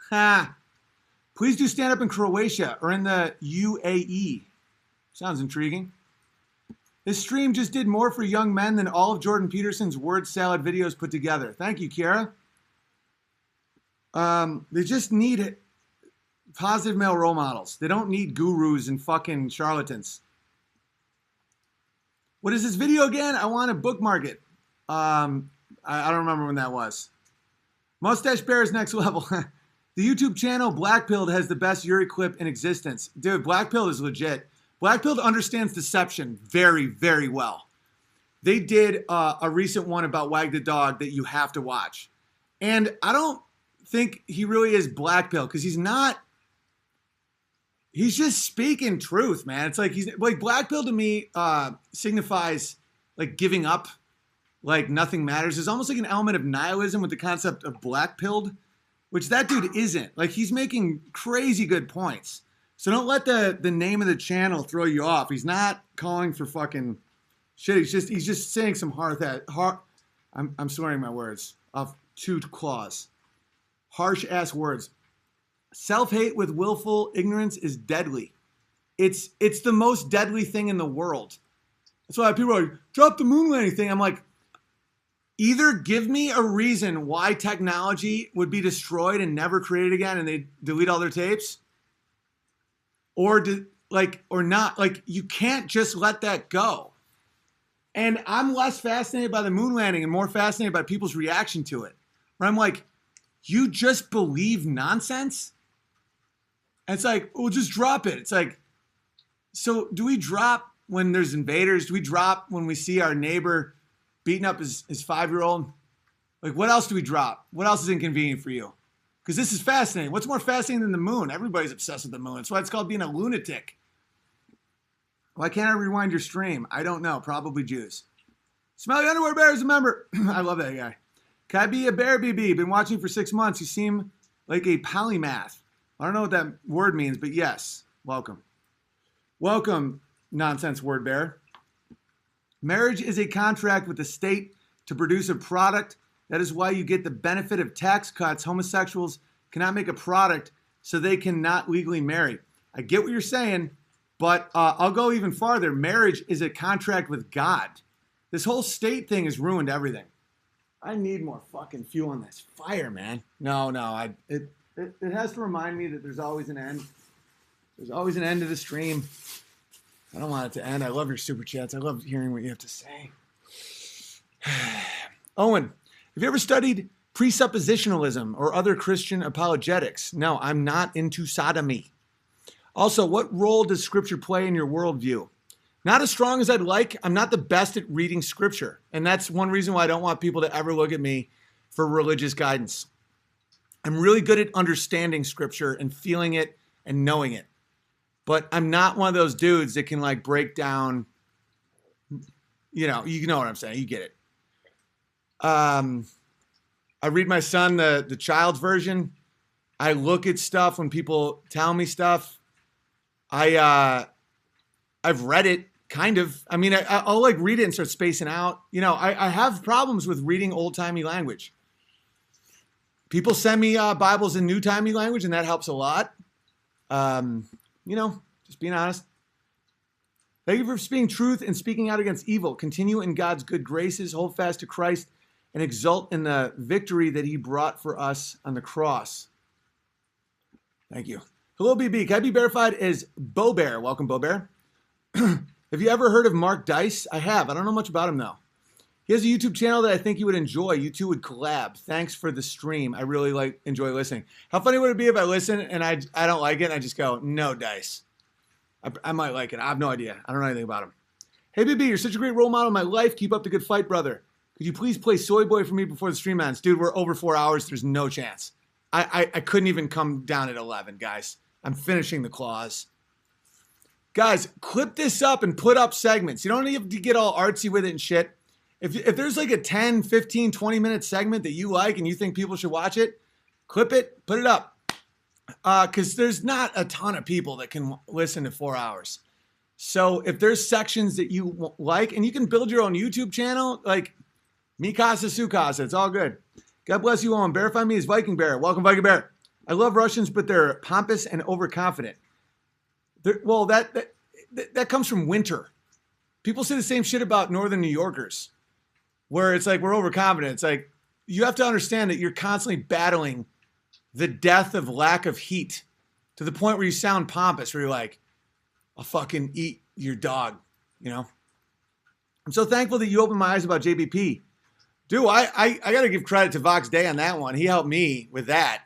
Ha! Please do stand up in Croatia or in the UAE. Sounds intriguing. This stream just did more for young men than all of Jordan Peterson's word salad videos put together. Thank you, Kiara. They just need positive male role models. They don't need gurus and fucking charlatans. What is this video again? I want to bookmark it. I don't remember when that was. Mustache Bear is next level. The YouTube channel Blackpilled has the best Yuri clip in existence. Dude, Blackpilled is legit. Blackpilled understands deception very, very well. They did a recent one about Wag the Dog that you have to watch. And I don't think he really is Blackpilled because he's not. He's just speaking truth, man. It's like he's like Blackpilled to me signifies like giving up, like nothing matters. There's almost like an element of nihilism with the concept of Blackpilled, which that dude isn't. Like he's making crazy good points. So don't let the name of the channel throw you off. He's not calling for fucking shit. He's just saying some I'm swearing my words off 2 claws. Harsh ass words. Self-hate with willful ignorance is deadly. It's the most deadly thing in the world. That's why people are like, drop the moon landing thing. I'm like, either give me a reason why technology would be destroyed and never created again and they delete all their tapes. Or not. Like, you can't just let that go. And I'm less fascinated by the moon landing and more fascinated by people's reaction to it. Where I'm like, you just believe nonsense? And it's like, well, just drop it. It's like, so do we drop when there's invaders? Do we drop when we see our neighbor beating up his 5-year-old? Like, what else do we drop? What else is inconvenient for you? Because this is fascinating. What's more fascinating than the moon? Everybody's obsessed with the moon. That's why it's called being a lunatic. Why can't I rewind your stream? I don't know. Probably Jews. Smelly Underwear Bear is a member. I love that guy. Can I be a bear, BB? Been watching for 6 months. You seem like a polymath. I don't know what that word means, but yes. Welcome. Welcome, nonsense word bear. Marriage is a contract with the state to produce a product. That is why you get the benefit of tax cuts. Homosexuals cannot make a product, so they cannot legally marry. I get what you're saying, but I'll go even farther. Marriage is a contract with God. This whole state thing has ruined everything. I need more fucking fuel in this fire, man. No, it has to remind me that there's always an end. There's always an end to the stream. I don't want it to end. I love your super chats. I love hearing what you have to say. Owen, have you ever studied presuppositionalism or other Christian apologetics? No, I'm not into sodomy. Also, what role does Scripture play in your worldview? Not as strong as I'd like. I'm not the best at reading Scripture. And that's one reason why I don't want people to ever look at me for religious guidance. I'm really good at understanding Scripture and feeling it and knowing it. But I'm not one of those dudes that can like break down, you know what I'm saying. You get it. I read my son the child's version. I look at stuff when people tell me stuff. I've read it kind of. I mean, I'll like read it and start spacing out. You know, I have problems with reading old-timey language. People send me Bibles in new-timey language, and that helps a lot. You know, just being honest. Thank you for speaking truth and speaking out against evil. Continue in God's good graces. Hold fast to Christ and exult in the victory that he brought for us on the cross. Thank you. Hello, BB. Can I be verified as Bo Bear? Welcome, Bo Bear. Have you ever heard of Mark Dice? I have. I don't know much about him, though. He has a YouTube channel that I think you would enjoy. You two would collab. Thanks for the stream. I really enjoy listening. How funny would it be if I listen and I don't like it and I just go, no, Dice. I might like it. I have no idea. I don't know anything about him. Hey, BB, you're such a great role model in my life. Keep up the good fight, brother. Could you please play Soy Boy for me before the stream ends? Dude, we're over 4 hours. There's no chance. I couldn't even come down at 11, guys. I'm finishing the clause. Guys, clip this up and put up segments. You don't need to get all artsy with it and shit. If there's like a 10, 15, 20-minute segment that you like and you think people should watch it, clip it, put it up. Because there's not a ton of people that can listen to 4 hours. So if there's sections that you like, and you can build your own YouTube channel, like mi casa, su casa, it's all good. God bless you all, and verify me as Viking Bear. Welcome, Viking Bear. I love Russians, but they're pompous and overconfident. Well, that comes from winter. People say the same shit about Northern New Yorkers, where it's like we're overconfident. It's like you have to understand that you're constantly battling the death of lack of heat to the point where you sound pompous, where you're like, I'll fucking eat your dog, you know? I'm so thankful that you opened my eyes about JBP. Dude, I got to give credit to Vox Day on that one. He helped me with that.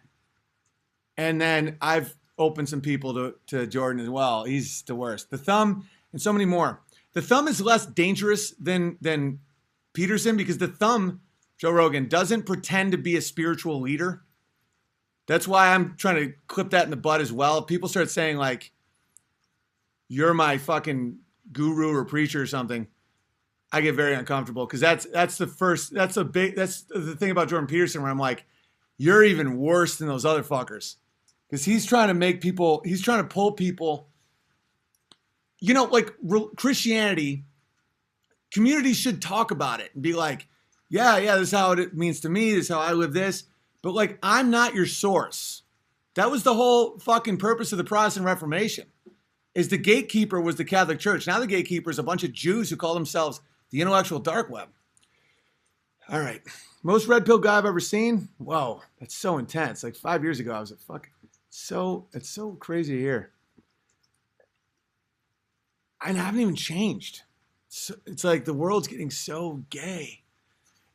And then I've opened some people to Jordan as well. He's the worst. The Thumb and so many more. The Thumb is less dangerous than Peterson because the Thumb, Joe Rogan, doesn't pretend to be a spiritual leader. That's why I'm trying to clip that in the butt as well. If people start saying like, you're my fucking guru or preacher or something, I get very uncomfortable because that's the thing about Jordan Peterson where I'm like, you're even worse than those other fuckers. Because he's trying to make people, he's trying to pull people, you know, like Christianity, communities should talk about it and be like, yeah, this is how it means to me. This is how I live this. But like, I'm not your source. That was the whole fucking purpose of the Protestant Reformation, is the gatekeeper was the Catholic Church. Now the gatekeeper is a bunch of Jews who call themselves the intellectual dark web. All right. Most red pill guy I've ever seen. Whoa, that's so intense. Like 5 years ago, I was a fucking, it's so crazy here. I haven't even changed. It's like the world's getting so gay.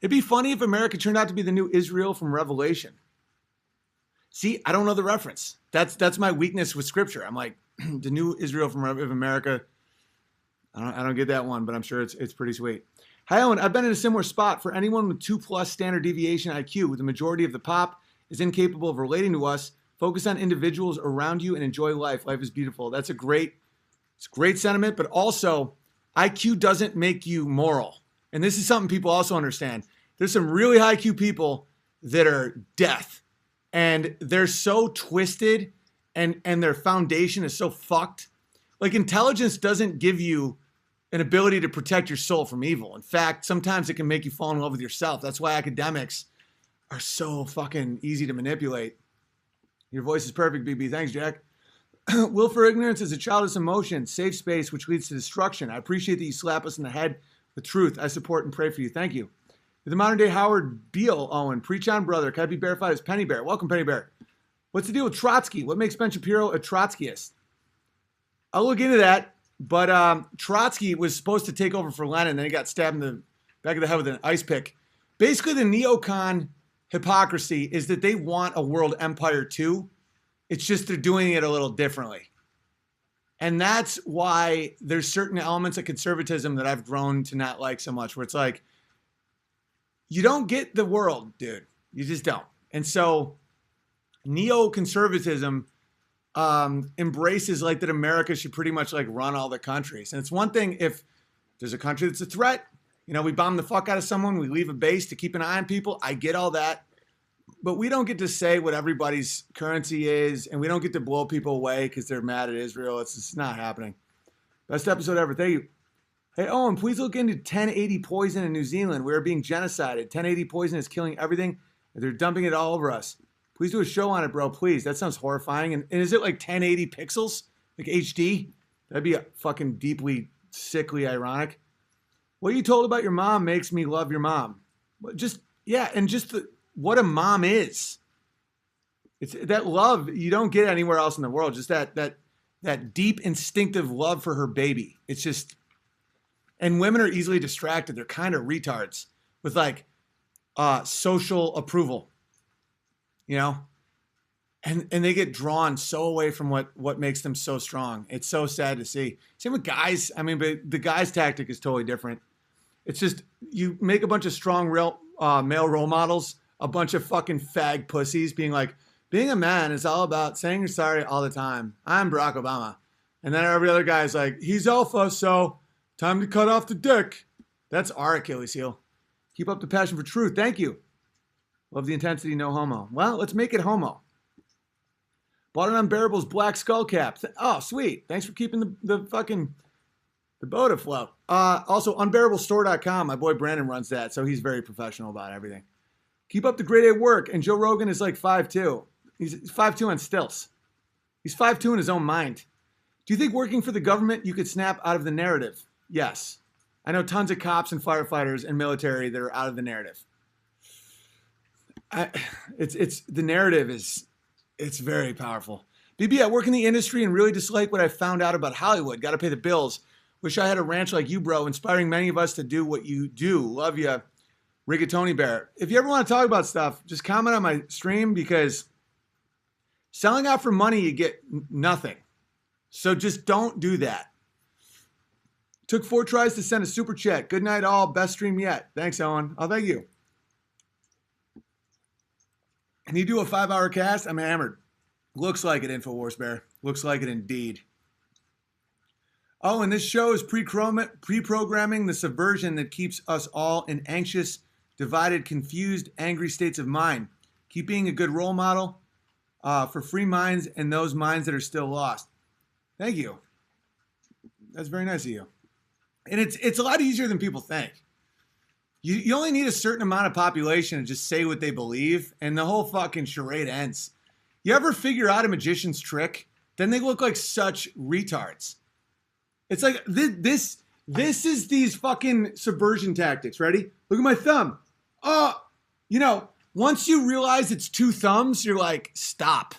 It'd be funny if America turned out to be the new Israel from Revelation. See, I don't know the reference. That's my weakness with scripture. I'm like, the new Israel from America. I don't get that one, but I'm sure it's pretty sweet. Hi, Owen. I've been in a similar spot. For anyone with 2+ standard deviation IQ, the majority of the pop is incapable of relating to us. Focus on individuals around you and enjoy life. Life is beautiful. That's a great It's great sentiment, but also IQ doesn't make you moral. And this is something people also understand. There's some really high IQ people that are death, and they're so twisted, and their foundation is so fucked. Like, intelligence doesn't give you an ability to protect your soul from evil. In fact, sometimes it can make you fall in love with yourself. That's why academics are so fucking easy to manipulate. Your voice is perfect, BB. Thanks, Jack. Will for ignorance is a childish emotion, safe space, which leads to destruction. I appreciate that you slap us in the head with truth. I support and pray for you. Thank you. The modern day Howard Beale, Owen. Preach on, brother. Can I be verified as Penny Bear? Welcome, Penny Bear. What's the deal with Trotsky? What makes Ben Shapiro a Trotskyist? I'll look into that, but Trotsky was supposed to take over for Lenin, then he got stabbed in the back of the head with an ice pick. Basically, the neocon hypocrisy is that they want a world empire too. It's just they're doing it a little differently. And that's why there's certain elements of conservatism that I've grown to not like so much, where it's like, you don't get the world, dude. You just don't. And so neoconservatism embraces like that America should pretty much like run all the countries. And it's one thing if there's a country that's a threat, you know, we bomb the fuck out of someone, we leave a base to keep an eye on people. I get all that. But we don't get to say what everybody's currency is, and we don't get to blow people away because they're mad at Israel. It's just not happening. Best episode ever. Thank you. Hey, Owen, please look into 1080 poison in New Zealand. We are being genocided. 1080 poison is killing everything, and they're dumping it all over us. Please do a show on it, bro. Please. That sounds horrifying. And is it like 1080 pixels? Like HD? That'd be fucking deeply, sickly ironic. What you told about your mom makes me love your mom. Just, yeah, and just what a mom is. It's that love you don't get anywhere else in the world. Just that deep instinctive love for her baby. It's just, and women are easily distracted. They're kind of retards with like social approval, you know, and they get drawn so away from what makes them so strong. It's so sad to see. Same with guys. I mean, but the guy's tactic is totally different. It's just you make a bunch of strong male role models, a bunch of fucking fag pussies being like, being a man is all about saying you're sorry all the time. I'm Barack Obama. And then every other guy's like, he's alpha, so time to cut off the dick. That's our Achilles heel. Keep up the passion for truth. Thank you. Love the intensity, no homo. Well, let's make it homo. Bought an Unbearable's black skull cap. Oh, sweet. Thanks for keeping the boat afloat. Also, unbearablestore.com. My boy Brandon runs that, so he's very professional about everything. Keep up the grade A work. And Joe Rogan is like 5'2". He's 5'2" on stilts. He's 5'2" in his own mind. Do you think working for the government, you could snap out of the narrative? Yes. I know tons of cops and firefighters and military that are out of the narrative. The narrative is, it's very powerful. BB, I work in the industry and really dislike what I found out about Hollywood. Got to pay the bills. Wish I had a ranch like you, bro, inspiring many of us to do what you do. Love you, Rigatoni Bear. If you ever want to talk about stuff, just comment on my stream, because selling out for money, you get nothing. So just don't do that. Took 4 tries to send a super chat. Good night, all. Best stream yet. Thanks, Owen. Oh, thank you. Can you do a 5-hour cast? I'm hammered. Looks like it, InfoWars Bear. Looks like it indeed. Oh, and this show is pre-programming the subversion that keeps us all in anxious, divided, confused, angry states of mind. Keep being a good role model for free minds and those minds that are still lost. Thank you. That's very nice of you. And it's a lot easier than people think. You only need a certain amount of population to just say what they believe, and the whole fucking charade ends. You ever figure out a magician's trick? Then they look like such retards. It's like, this is these fucking subversion tactics. Ready? Look at my thumb. Oh, you know, once you realize it's 2 thumbs, you're like, stop.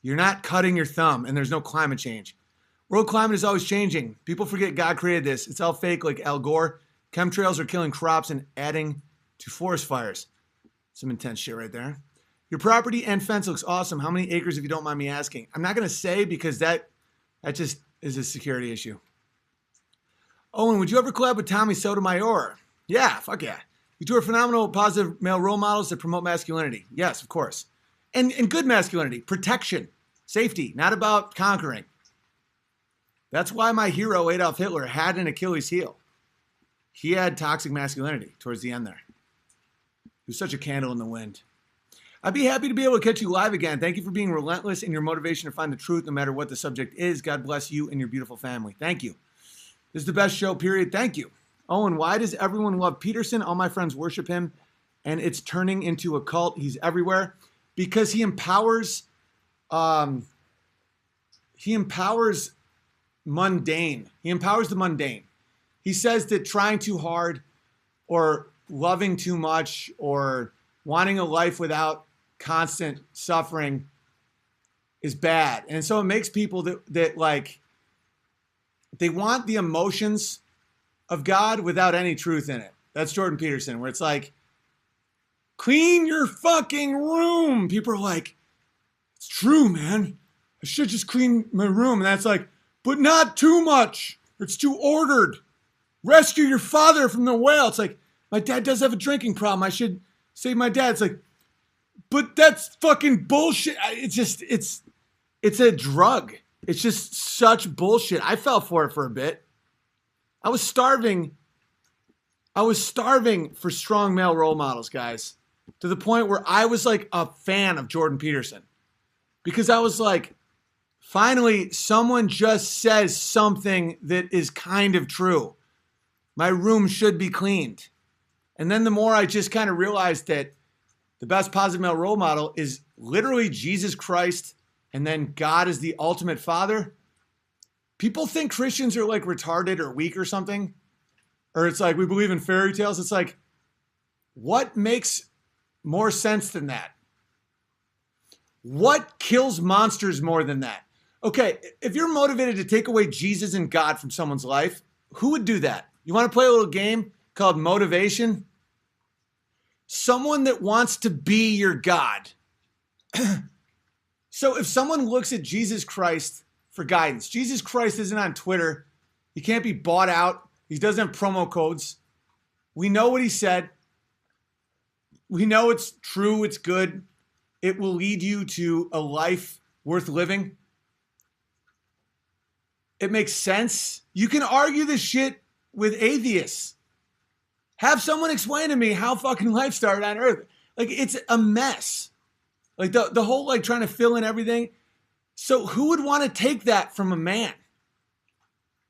You're not cutting your thumb, and there's no climate change. World climate is always changing. People forget God created this. It's all fake, like Al Gore. Chemtrails are killing crops and adding to forest fires. Some intense shit right there. Your property and fence looks awesome. How many acres, if you don't mind me asking? I'm not going to say, because that just is a security issue. Owen, would you ever collab with Tommy Sotomayor? Yeah, fuck yeah. You two are phenomenal, positive male role models that promote masculinity. Yes, of course. And good masculinity. Protection. Safety. Not about conquering. That's why my hero, Adolf Hitler, had an Achilles heel. He had toxic masculinity towards the end there. He was such a candle in the wind. I'd be happy to be able to catch you live again. Thank you for being relentless in your motivation to find the truth no matter what the subject is. God bless you and your beautiful family. Thank you. This is the best show, period. Thank you. Owen, why does everyone love Peterson? All my friends worship him, and it's turning into a cult. He's everywhere because he empowers mundane. He empowers the mundane. He says that trying too hard or loving too much or wanting a life without constant suffering is bad. And so it makes people that like, they want the emotions of God without any truth in it. That's Jordan Peterson, where it's like, clean your fucking room. People are like, it's true, man. I should just clean my room. And that's like, but not too much. It's too ordered. Rescue your father from the whale. It's like, my dad does have a drinking problem. I should save my dad. It's like, but that's fucking bullshit. It's a drug. It's just such bullshit. I fell for it for a bit. I was starving for strong male role models, guys, to the point where I was like a fan of Jordan Peterson because I was like, finally, someone just says something that is kind of true. My room should be cleaned. And then the more I just kind of realized that the best positive male role model is literally Jesus Christ, and then God is the ultimate father. People think Christians are like retarded or weak or something. Or it's like we believe in fairy tales. It's like, what makes more sense than that? What kills monsters more than that? Okay, if you're motivated to take away Jesus and God from someone's life, who would do that? You want to play a little game called motivation? Someone that wants to be your God. So if someone looks at Jesus Christ for guidance, Jesus Christ isn't on Twitter. He can't be bought out. He doesn't have promo codes. We know what he said. We know it's true. It's good. It will lead you to a life worth living. It makes sense. You can argue this shit with atheists. Have someone explain to me how fucking life started on Earth. Like, it's a mess. Like, the whole, like, trying to fill in everything. So who would want to take that from a man?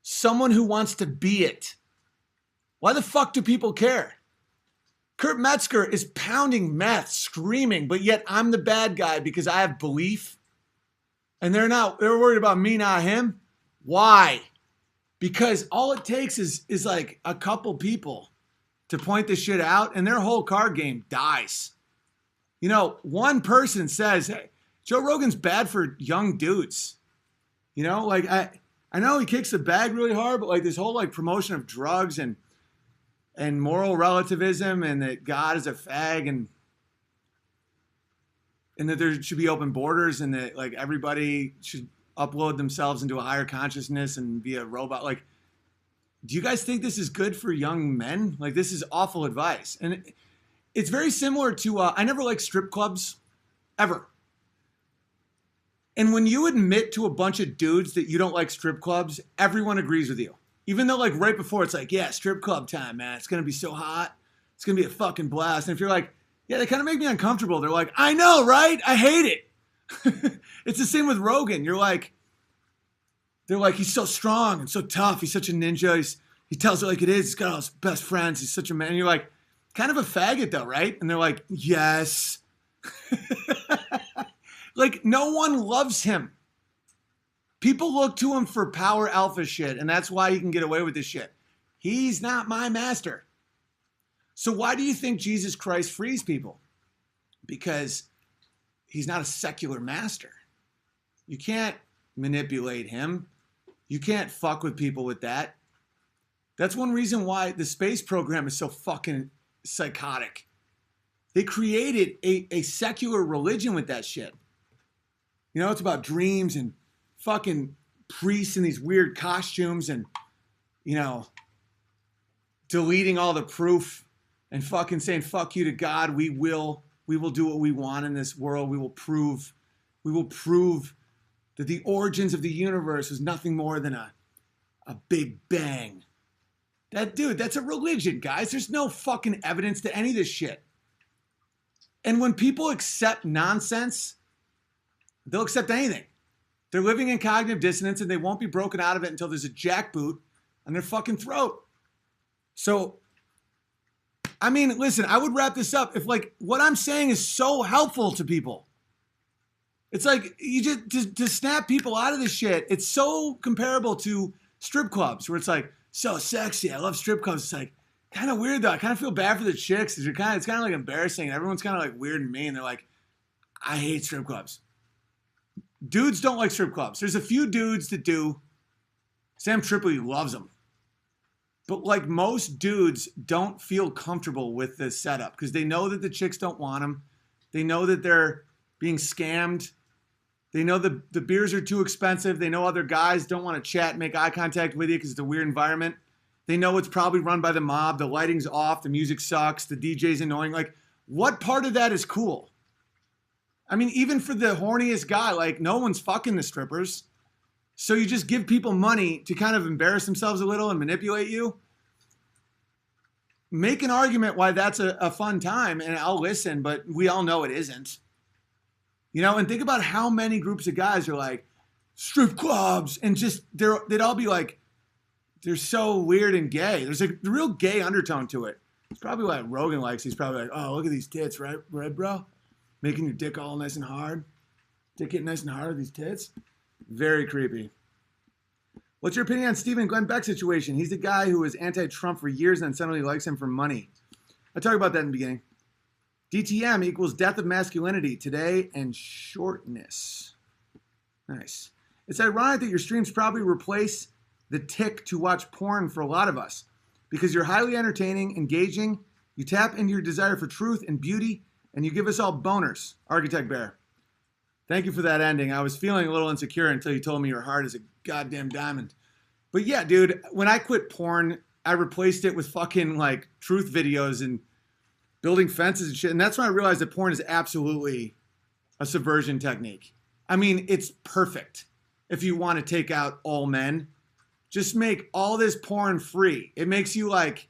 Someone who wants to be it. Why the fuck do people care? Kurt Metzger is pounding meth, screaming, but yet I'm the bad guy because I have belief. And they're worried about me, not him. Why? Because all it takes is like a couple people to point this shit out and their whole card game dies. You know, one person says, hey, Joe Rogan's bad for young dudes. You know, like I know he kicks the bag really hard, but like this whole like promotion of drugs and moral relativism and that God is a fag and that there should be open borders and that like everybody should upload themselves into a higher consciousness and be a robot. Like, do you guys think this is good for young men? Like, this is awful advice. And it's very similar to, I never liked strip clubs, ever. And when you admit to a bunch of dudes that you don't like strip clubs, everyone agrees with you. Even though like right before it's like, yeah, strip club time, man. It's going to be so hot. It's going to be a fucking blast. And if you're like, yeah, they kind of make me uncomfortable. They're like, I know, right? I hate it. It's the same with Rogan. They're like, he's so strong and so tough. He's such a ninja. He tells it like it is. He's got all his best friends. He's such a man. And you're like, kind of a faggot though, right? And they're like, yes. Like, no one loves him. People look to him for power alpha shit, and that's why he can get away with this shit. He's not my master. So why do you think Jesus Christ frees people? Because he's not a secular master. You can't manipulate him. You can't fuck with people with that. That's one reason why the space program is so fucking psychotic. They created a secular religion with that shit. You know, it's about dreams and fucking priests in these weird costumes and, you know, deleting all the proof and fucking saying, fuck you to God. We will do what we want in this world. We will prove that the origins of the universe was nothing more than a a big bang. That's a religion, guys. There's no fucking evidence to any of this shit. And when people accept nonsense, they'll accept anything. They're living in cognitive dissonance and they won't be broken out of it until there's a jackboot on their fucking throat. So, I mean, listen, I would wrap this up if like what I'm saying is so helpful to people. It's like you just to snap people out of this shit. It's so comparable to strip clubs where it's like so sexy. I love strip clubs. It's like kind of weird though. I kind of feel bad for the chicks because it's kind of like embarrassing. Everyone's kind of like weird and mean. They're like, I hate strip clubs. Dudes don't like strip clubs. There's a few dudes that do. Sam Tripoli loves them. But like most dudes don't feel comfortable with this setup because they know that the chicks don't want them. They know that they're being scammed. They know the beers are too expensive. They know other guys don't want to chat and make eye contact with you because it's a weird environment. They know it's probably run by the mob. The lighting's off. The music sucks. The DJ's annoying. Like, what part of that is cool? I mean, even for the horniest guy, like, no one's fucking the strippers. So you just give people money to kind of embarrass themselves a little and manipulate you. Make an argument why that's a fun time, and I'll listen, but we all know it isn't. You know, and think about how many groups of guys are like, strip clubs, and just, they'd all be like, they're so weird and gay. There's a real gay undertone to it. It's probably why Rogan likes. He's probably like, oh, look at these tits, right, bro? Making your dick all nice and hard. Dick getting nice and hard with these tits. Very creepy. What's your opinion on Stephen Glenn Beck's situation? He's the guy who was anti-Trump for years and then suddenly likes him for money. I talked about that in the beginning. DTM equals death of masculinity today and shortness. Nice. It's ironic that your streams probably replace the tick to watch porn for a lot of us because you're highly entertaining, engaging, you tap into your desire for truth and beauty, and you give us all boners. Architect Bear. Thank you for that ending. I was feeling a little insecure until you told me your heart is a goddamn diamond. But yeah, dude, when I quit porn, I replaced it with fucking like truth videos and building fences and shit. And that's when I realized that porn is absolutely a subversion technique. I mean, it's perfect if you want to take out all men. Just make all this porn free. It makes you like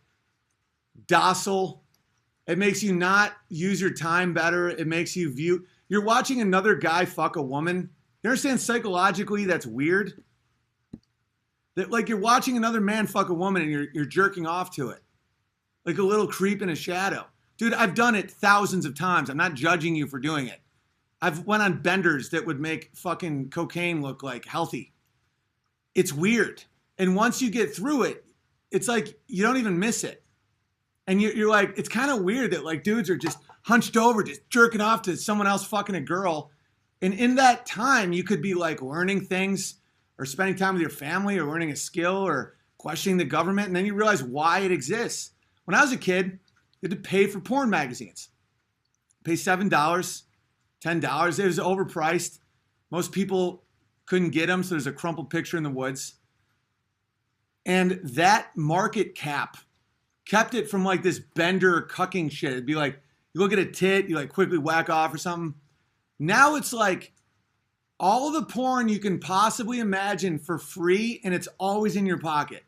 docile. It makes you not use your time better. It makes you view. You're watching another guy fuck a woman. You understand psychologically that's weird? That like you're watching another man fuck a woman and you're jerking off to it. Like a little creep in a shadow. Dude, I've done it thousands of times. I'm not judging you for doing it. I've went on benders that would make fucking cocaine look like healthy. It's weird. And once you get through it, it's like you don't even miss it. And you're like, it's kind of weird that like dudes are just hunched over, just jerking off to someone else fucking a girl. And in that time, you could be like learning things or spending time with your family or learning a skill or questioning the government. And then you realize why it exists. When I was a kid, you had to pay for porn magazines. Pay $7, $10. It was overpriced. Most people couldn't get them, so there's a crumpled picture in the woods. And that market cap kept it from like this bender cucking shit. It'd be like, you look at a tit, you like quickly whack off or something. Now it's like all the porn you can possibly imagine for free, and it's always in your pocket.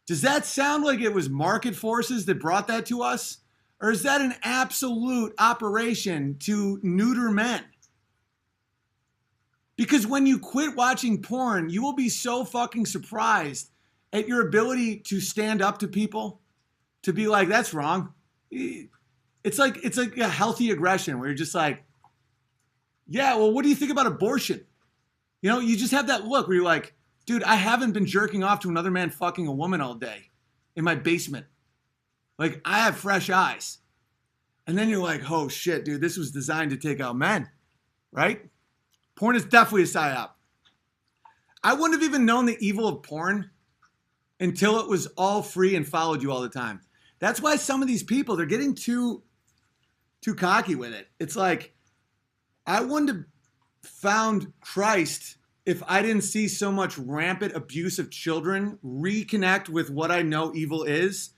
Does that sound like it was market forces that brought that to us? Or is that an absolute operation to neuter men? Because when you quit watching porn, you will be so fucking surprised at your ability to stand up to people, to be like, that's wrong. It's like a healthy aggression where you're just like, yeah, well, what do you think about abortion? You know, you just have that look where you're like, dude, I haven't been jerking off to another man fucking a woman all day in my basement. Like, I have fresh eyes. And then you're like, oh shit, dude, this was designed to take out men, right? Porn is definitely a psyop. I wouldn't have even known the evil of porn until it was all free and followed you all the time. That's why some of these people, they're getting too cocky with it. It's like, I wouldn't have found Christ if I didn't see so much rampant abuse of children, reconnect with what I know evil is,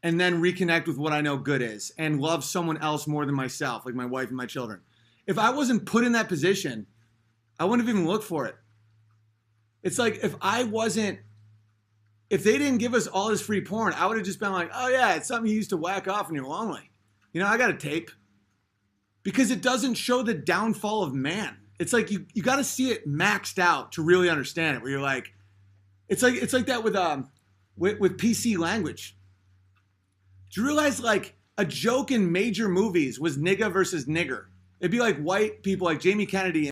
and then reconnect with what I know good is, and love someone else more than myself, like my wife and my children. If I wasn't put in that position, I wouldn't have even looked for it. It's like if I wasn't if they didn't give us all this free porn, I would have just been like, oh yeah, it's something you used to whack off when you're lonely. You know, I got a tape. Because it doesn't show the downfall of man. It's like you got to see it maxed out to really understand it. Where you're like, it's like that with PC language. Do you realize like a joke in major movies was nigga versus nigger? It'd be like white people like Jamie Kennedy